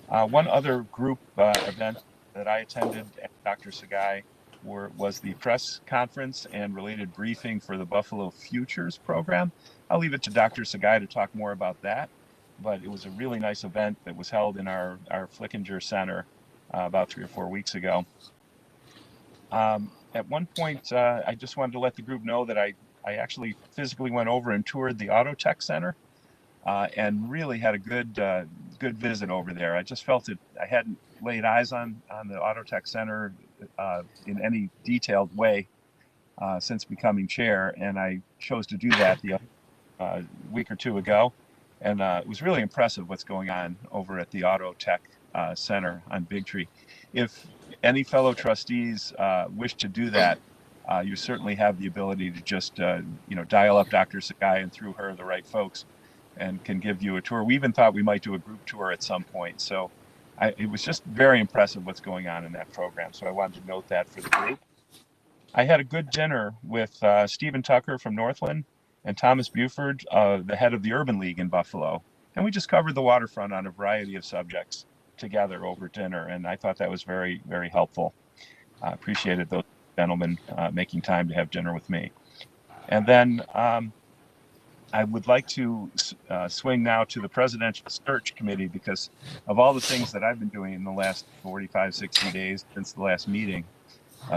One other group event that I attended at Dr. Sagai was the press conference and related briefing for the Buffalo Futures program. I'll leave it to Dr. Sagai to talk more about that, but it was a really nice event that was held in our Flickinger Center about 3 or 4 weeks ago. At one point, I just wanted to let the group know that I actually physically went over and toured the Auto Tech Center and really had a good visit over there. I just felt that I hadn't laid eyes on the Auto Tech Center in any detailed way since becoming chair, and I chose to do that the week or two ago, and it was really impressive what's going on over at the Auto Tech Center on Big Tree. If any fellow trustees wish to do that, you certainly have the ability to just dial up Dr. Sagai and through her the right folks, and can give you a tour. We even thought we might do a group tour at some point. So it was just very impressive what's going on in that program. So I wanted to note that for the group. I had a good dinner with Stephen Tucker from Northland and Thomas Buford, the head of the Urban League in Buffalo. And we just covered the waterfront on a variety of subjects together over dinner. And I thought that was very, very helpful. I appreciated those gentlemen making time to have dinner with me. And then I would like to swing now to the Presidential Search Committee, because of all the things that I've been doing in the last 45, 60 days since the last meeting,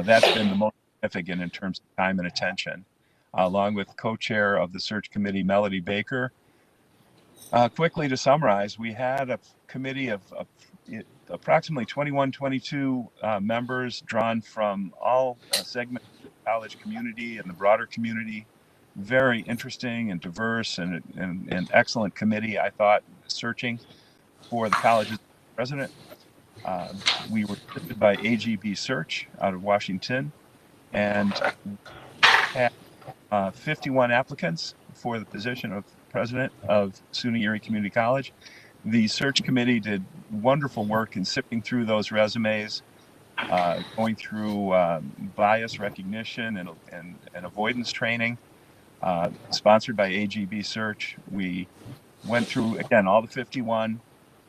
that's been the most significant in terms of time and attention. Along with co-chair of the search committee, Melody Baker. Quickly to summarize, we had a committee of approximately 21, 22 members drawn from all segments of the college community and the broader community. Very interesting and diverse and excellent committee, I thought, searching for the college's president. We were assisted by AGB Search out of Washington, and had 51 applicants for the position of president of SUNY Erie Community College. The search committee did wonderful work in sifting through those resumes, going through bias recognition and avoidance training, sponsored by AGB Search. We went through, again, all the 51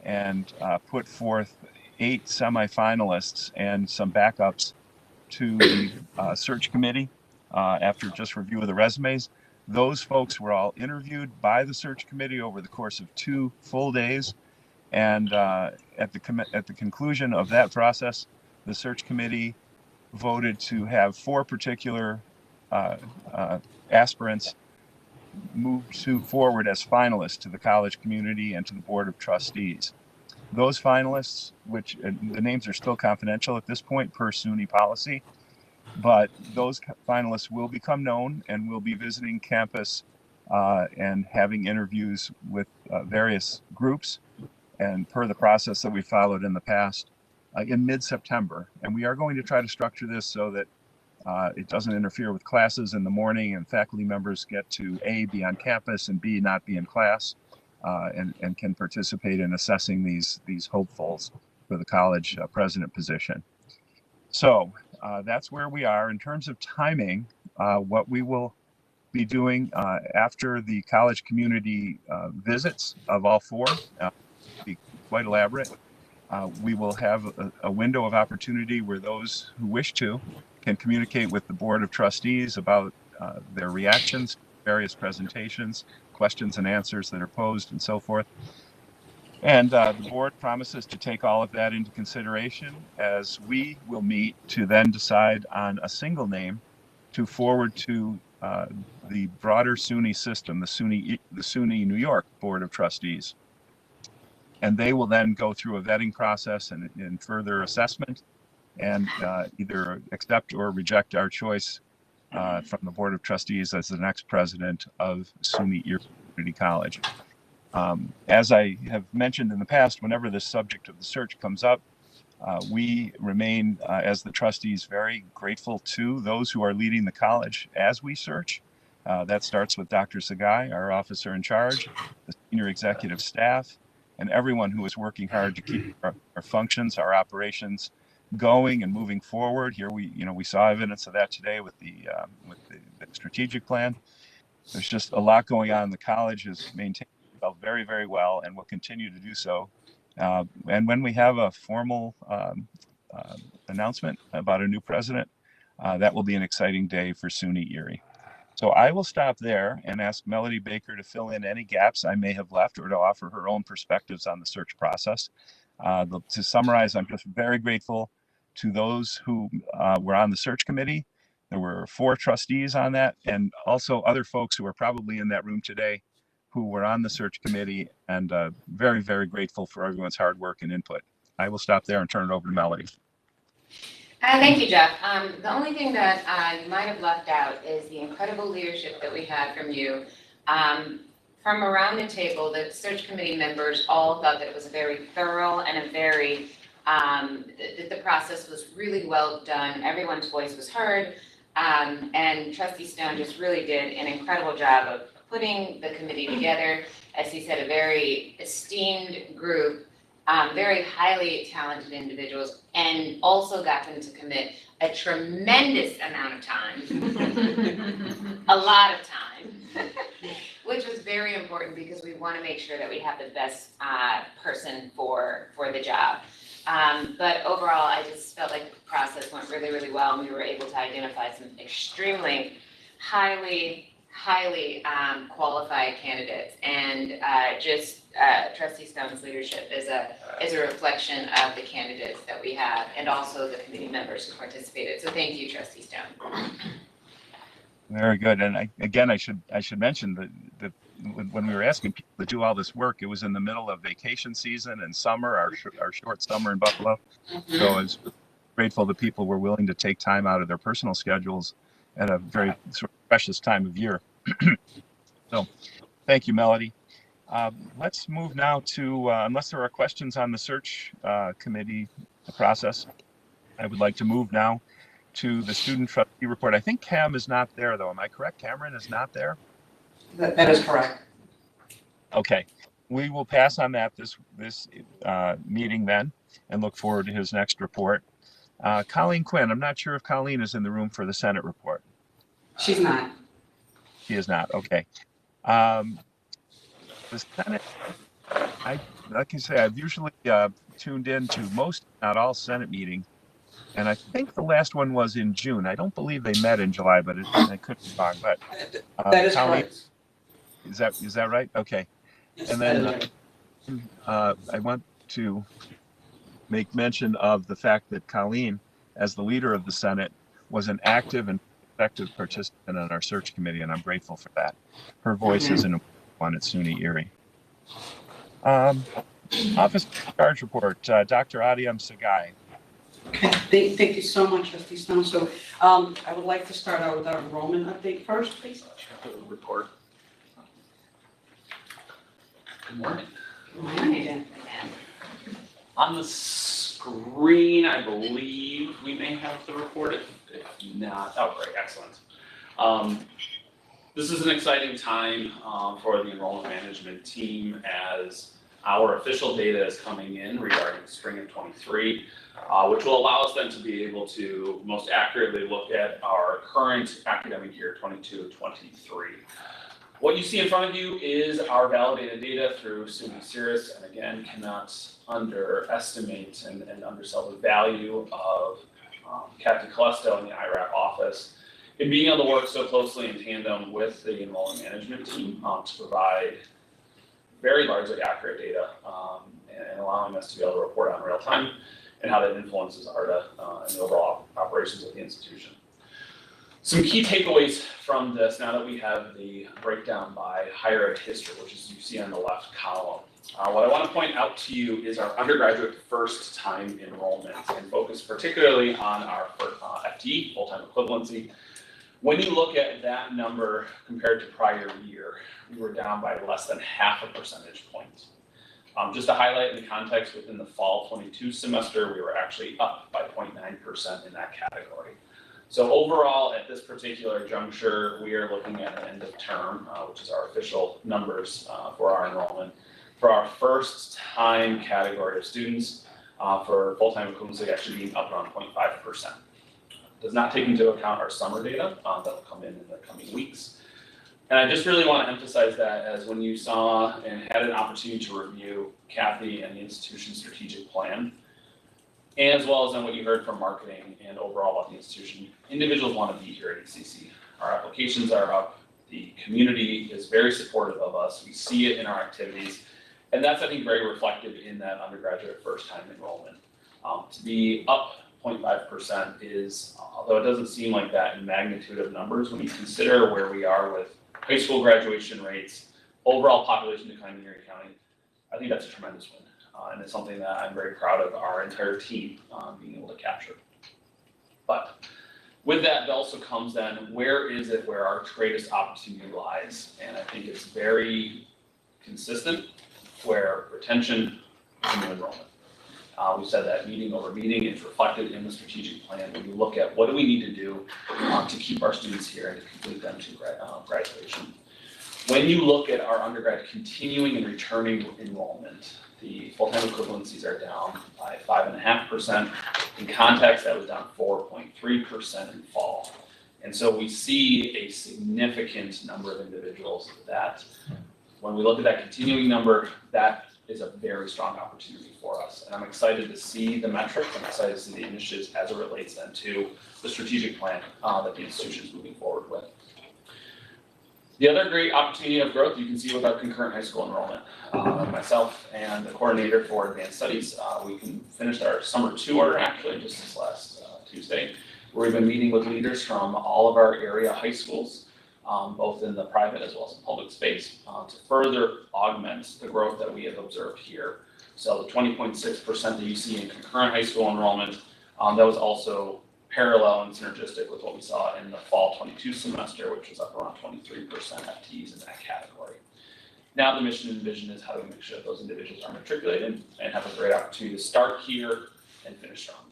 and put forth 8 semifinalists and some backups to the search committee after just review of the resumes. Those folks were all interviewed by the search committee over the course of 2 full days. And at the conclusion of that process, the search committee voted to have 4 particular aspirants moved forward as finalists to the college community and to the Board of Trustees. Those finalists, which the names are still confidential at this point per SUNY policy, but those finalists will become known and will be visiting campus and having interviews with various groups and per the process that we followed in the past in mid-September. And we are going to try to structure this so that it doesn't interfere with classes in the morning and faculty members get to A, be on campus, and B, not be in class, and can participate in assessing these hopefuls for the college president position. So that's where we are. In terms of timing, what we will be doing after the college community visits of all 4, be quite elaborate. We will have a window of opportunity where those who wish to can communicate with the Board of Trustees about their reactions, various presentations, questions and answers that are posed, and so forth. And the board promises to take all of that into consideration as we will meet to then decide on a single name to forward to the broader SUNY system, the SUNY New York Board of Trustees. And they will then go through a vetting process and further assessment and either accept or reject our choice from the Board of Trustees as the next president of SUNY Erie Community College. As I have mentioned in the past, whenever the subject of the search comes up, we remain, as the trustees, very grateful to those who are leading the college as we search. That starts with Dr. Sagai, our officer in charge, the senior executive staff, and everyone who is working hard to keep our functions, our operations going and moving forward. Here we saw evidence of that today with the strategic plan. There's just a lot going on. The college is maintaining itself very, very well and will continue to do so. And when we have a formal announcement about a new president, that will be an exciting day for SUNY Erie. So I will stop there and ask Melody Baker to fill in any gaps I may have left or to offer her own perspectives on the search process. To summarize, I'm just very grateful to those who were on the search committee. There were 4 trustees on that, and also other folks who are probably in that room today who were on the search committee, and very, very grateful for everyone's hard work and input. I will stop there and turn it over to Melody. Thank you, Jeff. The only thing that you might have left out is the incredible leadership that we had from you. From around the table, the search committee members all thought that it was a very thorough and a very, the process was really well done. Everyone's voice was heard. And Trustee Stone just really did an incredible job of putting the committee together. As he said, a very esteemed group, very highly talented individuals, and also got them to commit a tremendous amount of time, a lot of time, which was very important because we want to make sure that we have the best person for the job. But overall, I just felt like the process went really, really well, and we were able to identify some extremely highly qualified candidates, and Trustee Stone's leadership is a reflection of the candidates that we have, and also the committee members who participated. So thank you, Trustee Stone. Very good. And I should mention that when we were asking people to do all this work, it was in the middle of vacation season and summer, our short summer in Buffalo. Mm-hmm. So I was grateful that people were willing to take time out of their personal schedules at a very sort of precious time of year. So thank you, Melody. Let's move now to, unless there are questions on the search committee process, I would like to move now to the student trustee report. I think Cam is not there, though. Am I correct? Cameron is not there? That is correct. Okay. We will pass on that this meeting then and look forward to his next report. Colleen Quinn, I'm not sure if Colleen is in the room for the Senate report. She's not. She is not. Okay. The Senate, like I say, I've usually tuned in to most, not all, Senate meetings. And I think the last one was in June. I don't believe they met in July, but I could be wrong. But That is Colleen, correct. is that right? Okay. Yes, And that is then right. I want to make mention of the fact that Colleen, as the leader of the Senate, was an active and effective participant on our search committee, and I'm grateful for that. Her voice is an important one at SUNY Erie. Office Charge Report, Dr. Adiam Sagai. Okay, thank you so much, Trustee Stone. So I would like to start out with our enrollment update first, please. Report. Good morning. Good morning. On the screen, I believe we may have the report. If not, oh, great, excellent. This is an exciting time for the enrollment management team as our official data is coming in regarding spring of 23, which will allow us then to be able to most accurately look at our current academic year 22-23. What you see in front of you is our validated data through SUNY Cirrus, and again, cannot underestimate and undersell the value of Kathy Colesto in the IRAC office in being able to work so closely in tandem with the enrollment management team to provide very largely accurate data and allowing us to be able to report on real time and how that influences ARDA and the overall operations of the institution. Some key takeaways from this, now that we have the breakdown by higher ed history, which is you see on the left column. What I want to point out to you is our undergraduate first time enrollment and focus particularly on our FTE, full-time equivalency. When you look at that number compared to prior year, we were down by less than half a percentage point. Just to highlight in the context, within the fall 22 semester, we were actually up by 0.9% in that category. So overall, at this particular juncture, we are looking at an end of term, which is our official numbers for our enrollment. For our first time category of students, for full-time equivalency actually being up around 0.5%. Does not take into account our summer data that will come in the coming weeks. And I just really want to emphasize that as when you saw and had an opportunity to review Kathy and the institution's strategic plan, as well as on what you heard from marketing and overall about the institution, individuals want to be here at ECC. Our applications are up, the community is very supportive of us, we see it in our activities, and that's I think very reflective in that undergraduate first time enrollment. To be up 0.5% is, although it doesn't seem like that in magnitude of numbers, when you consider where we are with high school graduation rates, overall population decline in Erie County, I think that's a tremendous win. And it's something that I'm very proud of our entire team being able to capture. But with that also comes then, where is it where our greatest opportunity lies? And I think it's very consistent where retention and new enrollment. We said that meeting over meeting is reflected in the strategic plan when you look at what do we need to do to keep our students here and to complete them to graduation. When you look at our undergrad continuing and returning enrollment, the full-time equivalencies are down by 5.5%. In context, that was down 4.3% in fall. And so we see a significant number of individuals that when we look at that continuing number, that is a very strong opportunity for us. And I'm excited to see the metrics, I'm excited to see the initiatives as it relates then to the strategic plan that the institution is moving forward with. The other great opportunity of growth you can see with our concurrent high school enrollment. Myself and the coordinator for advanced studies, we finished our summer tour actually just this last Tuesday, where we've been meeting with leaders from all of our area high schools, both in the private as well as in public space, to further augment the growth that we have observed here. So the 20.6% that you see in concurrent high school enrollment, that was also parallel and synergistic with what we saw in the fall 22 semester, which was up around 23% FTEs in that category. Now the mission and vision is how do we make sure that those individuals are matriculated and have a great opportunity to start here and finish strong.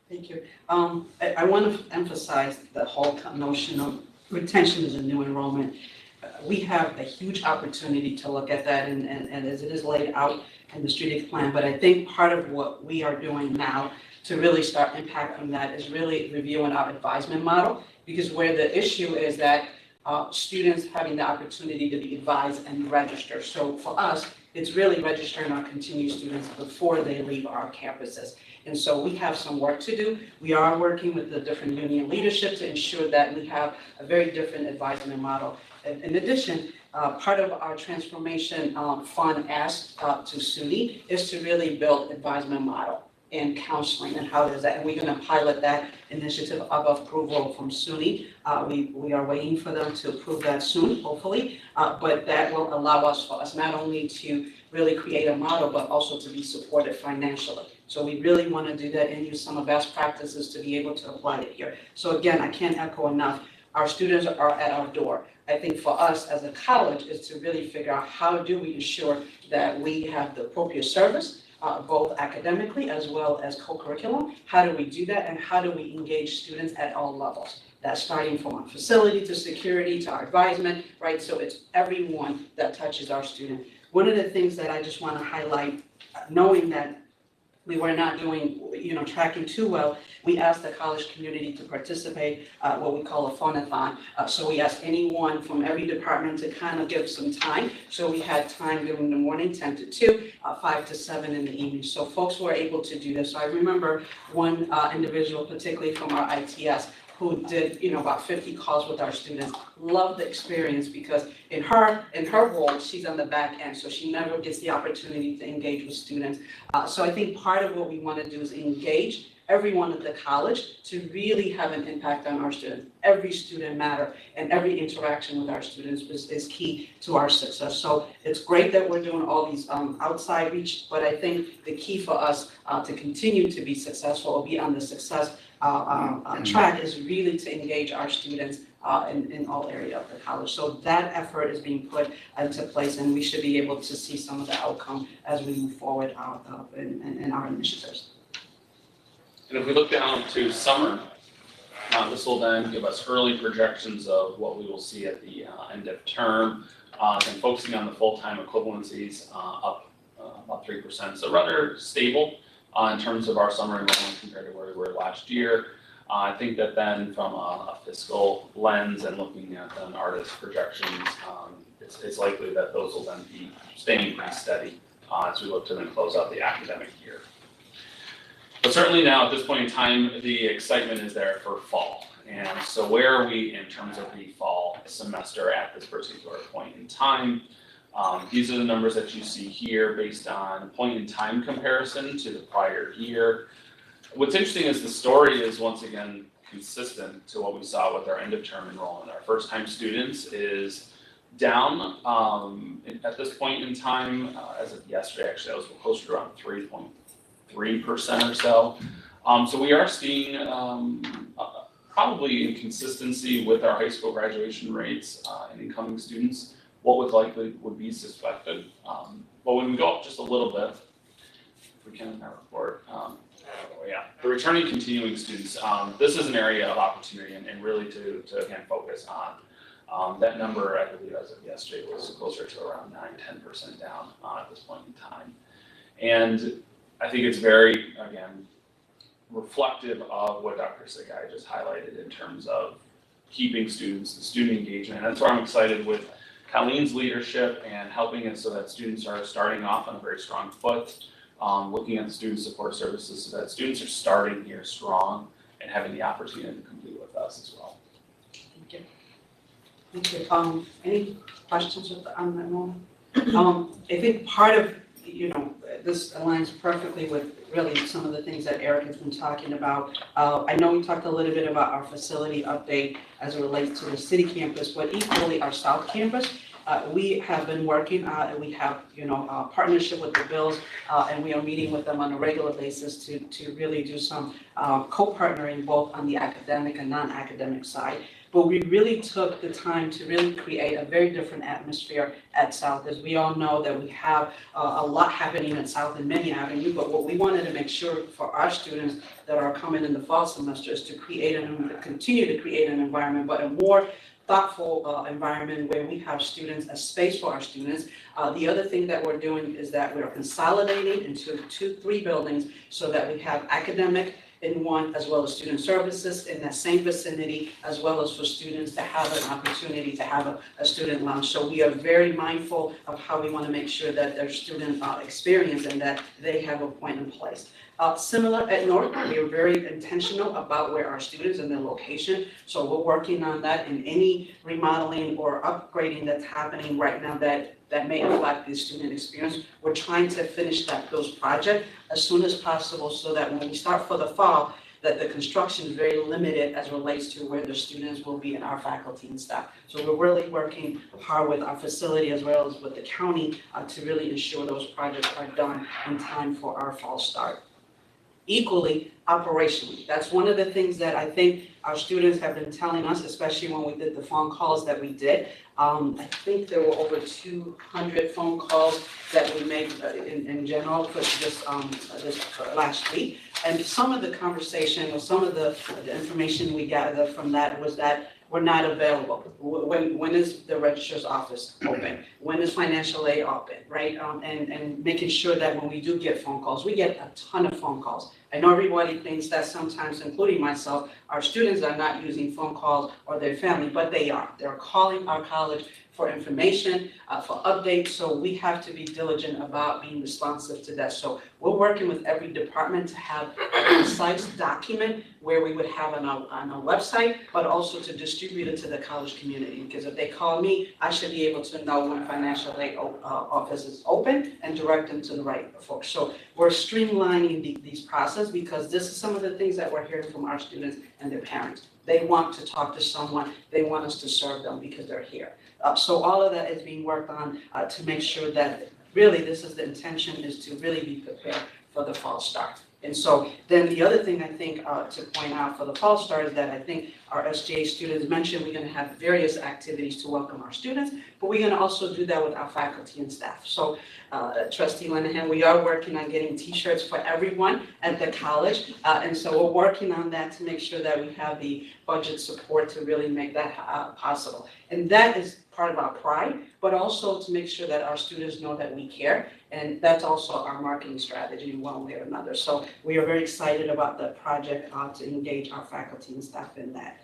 Thank you. I want to emphasize the whole notion of retention is a new enrollment. We have a huge opportunity to look at that and as it is laid out in the strategic plan, but I think part of what we are doing now to really start impacting that is really reviewing our advisement model, because where the issue is that students having the opportunity to be advised and register. So for us, it's really registering our continued students before they leave our campuses. And so we have some work to do. We are working with the different union leadership to ensure that we have a very different advisement model. In addition, part of our transformation fund asked to SUNY is to really build advisement model and counseling and how does that, and we're going to pilot that initiative of approval from SUNY. We are waiting for them to approve that soon, hopefully, but that will allow us not only to really create a model, but also to be supported financially. So we really want to do that and use some of best practices to be able to apply it here. So again, I can't echo enough. Our students are at our door. I think for us as a college is to really figure out how do we ensure that we have the appropriate service, both academically as well as co-curriculum. How do we do that and how do we engage students at all levels? That's starting from our facility to security to our advisement, right? So it's everyone that touches our student. One of the things that I just want to highlight, knowing that we were not doing, tracking too well, we asked the college community to participate, what we call a phonathon. So we asked anyone from every department to kind of give some time. So we had time during the morning, 10 to 2, 5 to 7 in the evening. So folks were able to do this. So I remember one individual, particularly from our ITS, who did, about 50 calls with our students. Loved the experience because in her role, she's on the back end, so she never gets the opportunity to engage with students. So I think part of what we want to do is engage everyone at the college to really have an impact on our students. Every student matter, and every interaction with our students is key to our success. So it's great that we're doing all these outside reach, but I think the key for us to continue to be successful or be on the success track is really to engage our students in all areas of the college. So that effort is being put into place, and we should be able to see some of the outcome as we move forward in our initiatives. And if we look down to summer, this will then give us early projections of what we will see at the end of term, and focusing on the full-time equivalencies up about 3%. So rather stable in terms of our summer enrollment compared to where we were last year. I think that then from a fiscal lens and looking at then artist projections, it's likely that those will then be staying pretty steady as we look to then close out the academic year. But certainly now at this point in time, the excitement is there for fall. And so where are we in terms of the fall semester at this particular point in time? These are the numbers that you see here based on point in time comparison to the prior year. What's interesting is the story is once again consistent to what we saw with our end of term enrollment. Our first time students is down at this point in time. As of yesterday, actually, I was closer to around 3.3% or so. So we are seeing probably inconsistency with our high school graduation rates and incoming students. What would be suspected. But when we go up just a little bit, if we can in that report, the returning continuing students, this is an area of opportunity and really to again focus on. That number, I believe as of yesterday, was closer to around 9-10% down at this point in time. And I think it's very, again, reflective of what Dr. Sagai just highlighted in terms of keeping students, the student engagement. And that's why I'm excited with Colleen's leadership and helping us so that students are starting off on a very strong foot, looking at the student support services so that students are starting here strong and having the opportunity to complete with us as well. Thank you. Thank you. Any questions on that one? I think part of, this aligns perfectly with really some of the things that Eric has been talking about. I know we talked a little bit about our facility update as it relates to the city campus, but equally our South campus. we have been working, and we have, partnership with the Bills, and we are meeting with them on a regular basis to really do some co-partnering both on the academic and non-academic side. But we really took the time to really create a very different atmosphere at South. As we all know that we have a lot happening at South in many avenues, but what we wanted to make sure for our students that are coming in the fall semester is to continue to create an environment, but a more thoughtful environment where we have students, a space for our students. The other thing that we're doing is that we're consolidating into 2-3 buildings so that we have academic in one, as well as student services in that same vicinity, as well as for students to have an opportunity to have a student lounge. So we are very mindful of how we want to make sure that their student experience and that they have a point in place. Similar at North, we are very intentional about where our students and their location. So we're working on that in any remodeling or upgrading that's happening right now that may affect the student experience. We're trying to finish those projects as soon as possible so that when we start for the fall, that the construction is very limited as relates to where the students will be and our faculty and staff. So we're really working hard with our facility as well as with the county to really ensure those projects are done in time for our fall start. Equally, operationally, that's one of the things that I think our students have been telling us, especially when we did the phone calls that we did. I think there were over 200 phone calls that we made in general for this last week. And some of the conversation or some of the information we gathered from that was that we're not available. When is the registrar's office open? When is financial aid open, right? And making sure that when we do get phone calls, we get a ton of phone calls. I know everybody thinks that sometimes, including myself, our students are not using phone calls or their family, but they are. They're calling our college for information, for updates, so we have to be diligent about being responsive to that. So we're working with every department to have a concise document where we would have on our website, but also to distribute it to the college community. Because if they call me, I should be able to know when financial aid office is open and direct them to the right folks. So we're streamlining these processes because this is some of the things that we're hearing from our students and their parents. They want to talk to someone, they want us to serve them because they're here. So all of that is being worked on to make sure that really this is the intention is to really be prepared for the fall start. And so then the other thing I think to point out for the fall start is that I think our SGA students mentioned we're going to have various activities to welcome our students, but we're going to also do that with our faculty and staff. So Trustee Linehan, we are working on getting t-shirts for everyone at the college. And so we're working on that to make sure that we have the budget support to really make that possible. And that is part of our pride, but also to make sure that our students know that we care. And that's also our marketing strategy in one way or another. So we are very excited about the project to engage our faculty and staff in that.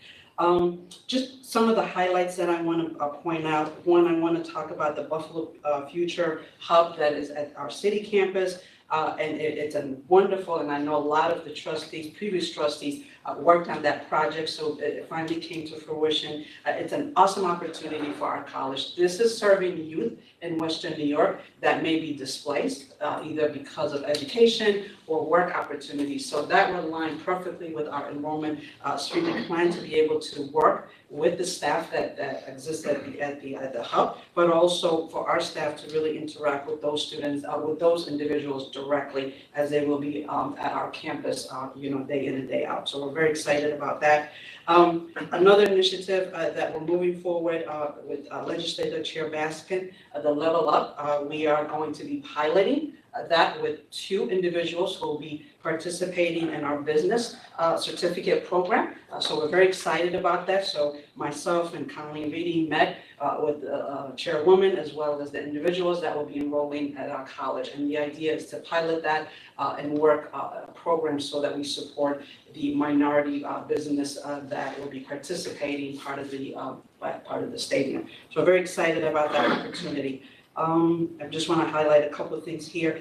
Just some of the highlights that I want to point out. One, I want to talk about the Buffalo Future Hub that is at our city campus. And it's a wonderful, and I know a lot of the trustees, previous trustees, worked on that project, so it finally came to fruition. It's an awesome opportunity for our college. This is serving youth in Western New York that may be displaced, either because of education or work opportunities. So that will align perfectly with our enrollment strategic plan to be able to work with the staff that exists at the hub, but also for our staff to really interact with those students, with those individuals directly as they will be at our campus, day in and day out. So we're very excited about that. Another initiative that we're moving forward with Legislator Chair Baskin, the Level Up, we are going to be piloting that with 2 individuals who will be participating in our business certificate program. So we're very excited about that. So myself and Colleen Reedy met with the chairwoman as well as the individuals that will be enrolling at our college. And the idea is to pilot that and work a program so that we support the minority business that will be participating part of the stadium. So we're very excited about that opportunity. I just want to highlight a couple of things here.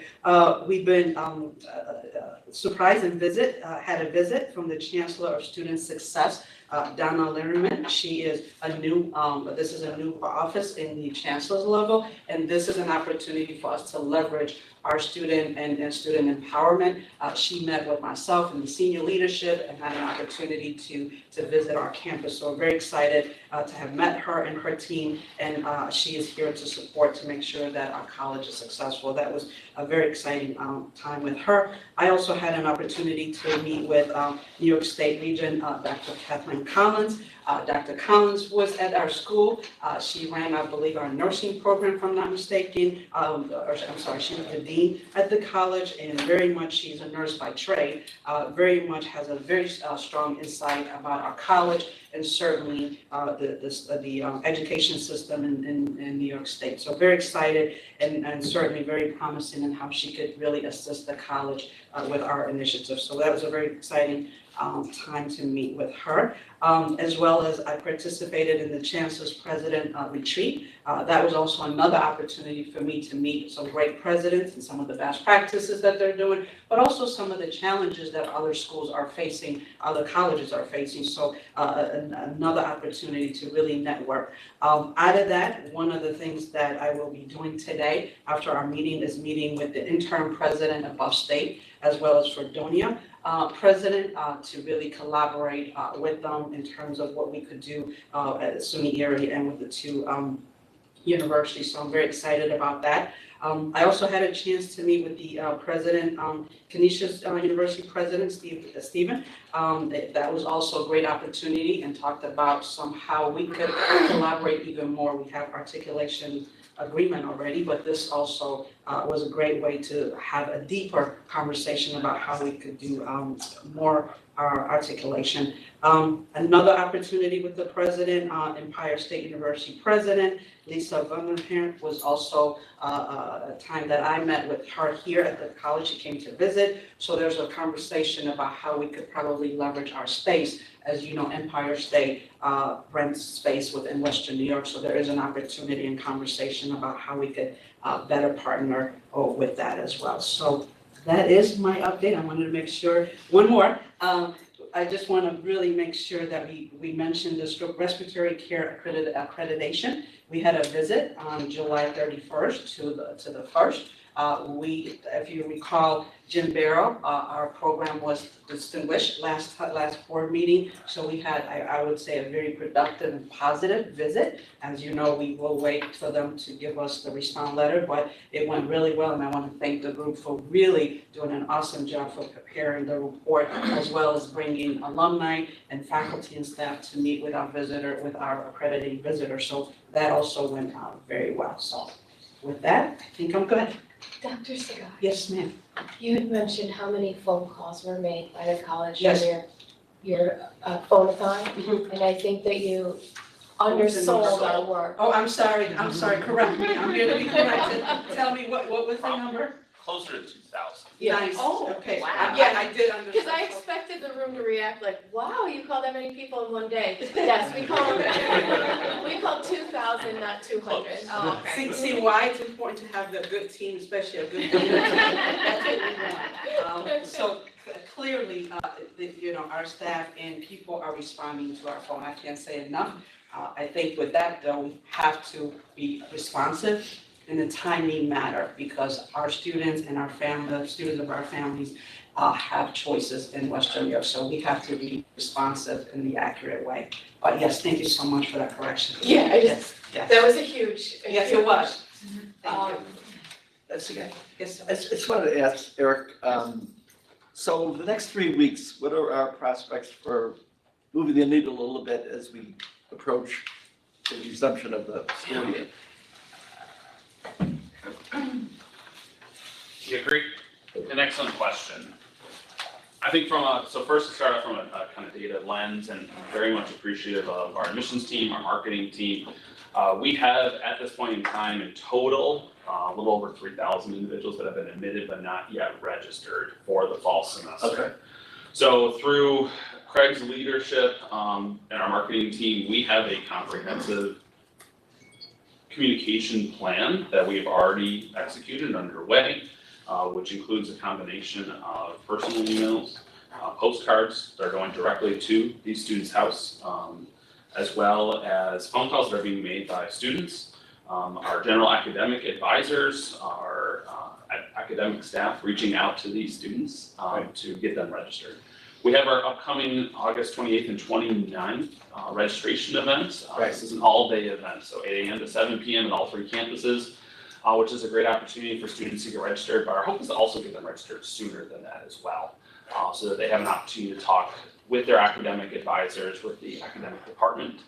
We've been surprise and visit, had a visit from the Chancellor of Student Success, Donna Lehrman. She is this is a new office in the Chancellor's level, and this is an opportunity for us to leverage our student and student empowerment. She met with myself and the senior leadership and had an opportunity to visit our campus. So we're very excited to have met her and her team, and she is here to support to make sure that our college is successful. That was a very exciting time with her. I also had an opportunity to meet with New York State Region, Dr. Kathleen Collins. Dr. Collins was at our school. She ran, I believe, our nursing program, if I'm not mistaken. She was the dean at the college, and very much, she's a nurse by trade, very much has a very strong insight about our college and certainly the education system in New York State. So very excited and certainly very promising in how she could really assist the college with our initiatives. So that was a very exciting time to meet with her. As well as I participated in the Chancellor's President Retreat. That was also another opportunity for me to meet some great presidents and some of the best practices that they're doing, but also some of the challenges that other schools are facing, other colleges are facing. So another opportunity to really network. Out of that, one of the things that I will be doing today after our meeting is meeting with the interim president of Buff State, as well as Fredonia president, to really collaborate with them in terms of what we could do at SUNY Erie and with the two universities. So I'm very excited about that. I also had a chance to meet with the president, Canisius University president, Stephen. That was also a great opportunity, and talked about how we could collaborate even more. We have articulation agreement already, but this also was a great way to have a deeper conversation about how we could do more articulation. Another opportunity with the president, Empire State University president, Lisa Vanderheer, was also a time that I met with her here at the college. She came to visit. So there's a conversation about how we could probably leverage our space. As you know, Empire State rents space within Western New York. So there is an opportunity and conversation about how we could better partner with that as well. So that is my update. I wanted to make sure, one more. I just want to really make sure that we mentioned the stroke respiratory care accreditation. We had a visit on July 31st to the first. If you recall, Jim Barrow, our program was distinguished last board meeting. So we had, I would say, a very productive and positive visit. As you know, we will wait for them to give us the response letter, but it went really well. And I want to thank the group for really doing an awesome job for preparing the report, as well as bringing alumni and faculty and staff to meet with our accrediting visitor. So that also went very well. So with that, I think I'm good. Dr. Sagai, Yes, ma'am. you had mentioned how many phone calls were made by the college Yes. in your phone-a-thon, Mhm. and I think that you was the undersold number? our work. Oh, I'm sorry, correct me. I'm here to be corrected. Tell me, what was the number? Closer to 2,000. Nice, Oh, okay. wow. Yeah, I did understand. Because I expected the room to react like, wow, you called that many people in one day. Yes, we called 2,000, not 200. Oh, okay. See why it's important to have the good team, especially a good team. That's what we want. So clearly, our staff and people are responding to our phone. I can't say enough. I think with that, though, we have to be responsive in a timely manner, because our students and the students of our families have choices in Western New York. So we have to be responsive in the accurate way. But yes, thank you so much for that correction. Yeah, Yes. that was a huge. Yes, it was. Thank you. That's okay. Yes, I just wanted to ask Eric, so the next 3 weeks, what are our prospects for moving the needle a little bit as we approach the resumption of the school year? Yeah, great, an excellent question. I think so first to start off from a kind of data lens, and very much appreciative of our admissions team, our marketing team. We have, at this point in time, in total, a little over 3,000 individuals that have been admitted but not yet registered for the fall semester. Okay. So through Craig's leadership and our marketing team, we have a comprehensive communication plan that we've already executed and underway. which includes a combination of personal emails, postcards that are going directly to the student's house, as well as phone calls that are being made by students, our general academic advisors, our academic staff reaching out to these students to get them registered. We have our upcoming August 28th and 29th registration event. This is an all-day event, so 8 a.m. to 7 p.m. at all 3 campuses, which is a great opportunity for students to get registered. But our hope is to also get them registered sooner than that as well, so that they have an opportunity to talk with their academic advisors, with the academic department,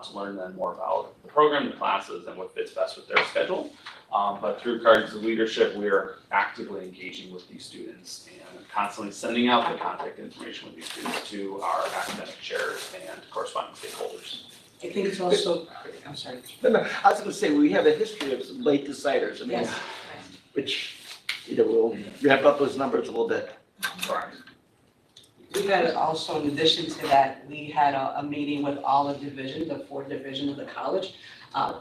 to learn then more about the program, the classes, and what fits best with their schedule. But through Cards of Leadership, we are actively engaging with these students and constantly sending out the contact information with these students to our academic chairs and corresponding stakeholders. I think it's also, I'm sorry. No, I was gonna say, we have a history of some late deciders, I mean, Yes. which, we'll wrap up those numbers a little bit. Correct. We had also, in addition to that, we had a meeting with all the divisions, the 4 divisions of the college,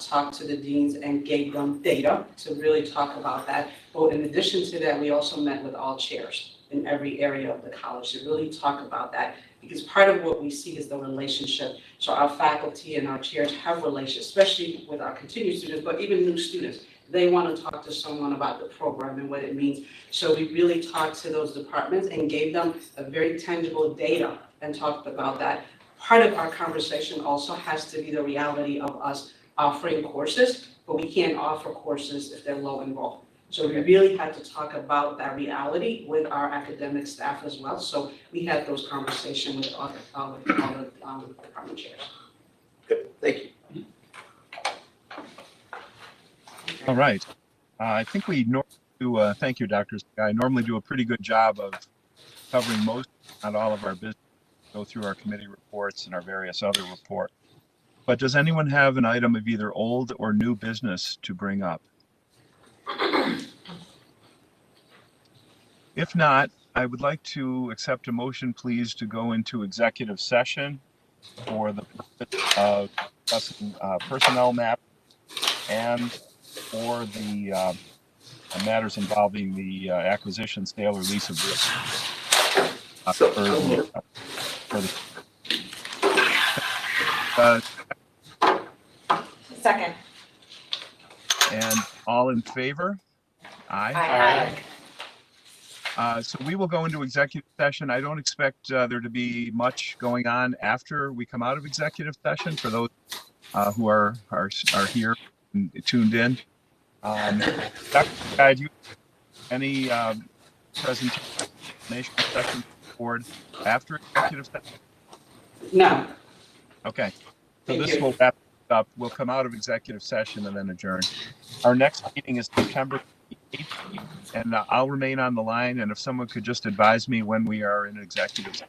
talked to the deans and gave them data to really talk about that. But in addition to that, we also met with all chairs in every area of the college to really talk about that. Because part of what we see is the relationship. So our faculty and our chairs have relationships, especially with our continuing students, but even new students. They want to talk to someone about the program and what it means. So we really talked to those departments and gave them a very tangible data and talked about that. Part of our conversation also has to be the reality of us offering courses, but we can't offer courses if they're low enrolled. So we really had to talk about that reality with our academic staff as well. So we had those conversations with all the department chairs. Good, thank you. All right. I think we normally do, thank you, Dr. Sky, normally do a pretty good job of covering most, not all of our business, go through our committee reports and our various other reports. But does anyone have an item of either old or new business to bring up? If not, I would like to accept a motion, please, to go into executive session for the purpose of discussing personnel map and for the matters involving the acquisition, sale, or lease of real estate. Second. And all in favor? Aye. So we will go into executive session. I don't expect there to be much going on after we come out of executive session for those who are here and tuned in. Dr. Guy, do you have any presentation session board after executive session? No. Okay. So Thank this you. will wrap up. We'll come out of executive session and then adjourn. Our next meeting is September 18th, and I'll remain on the line. And if someone could just advise me when we are in executive session.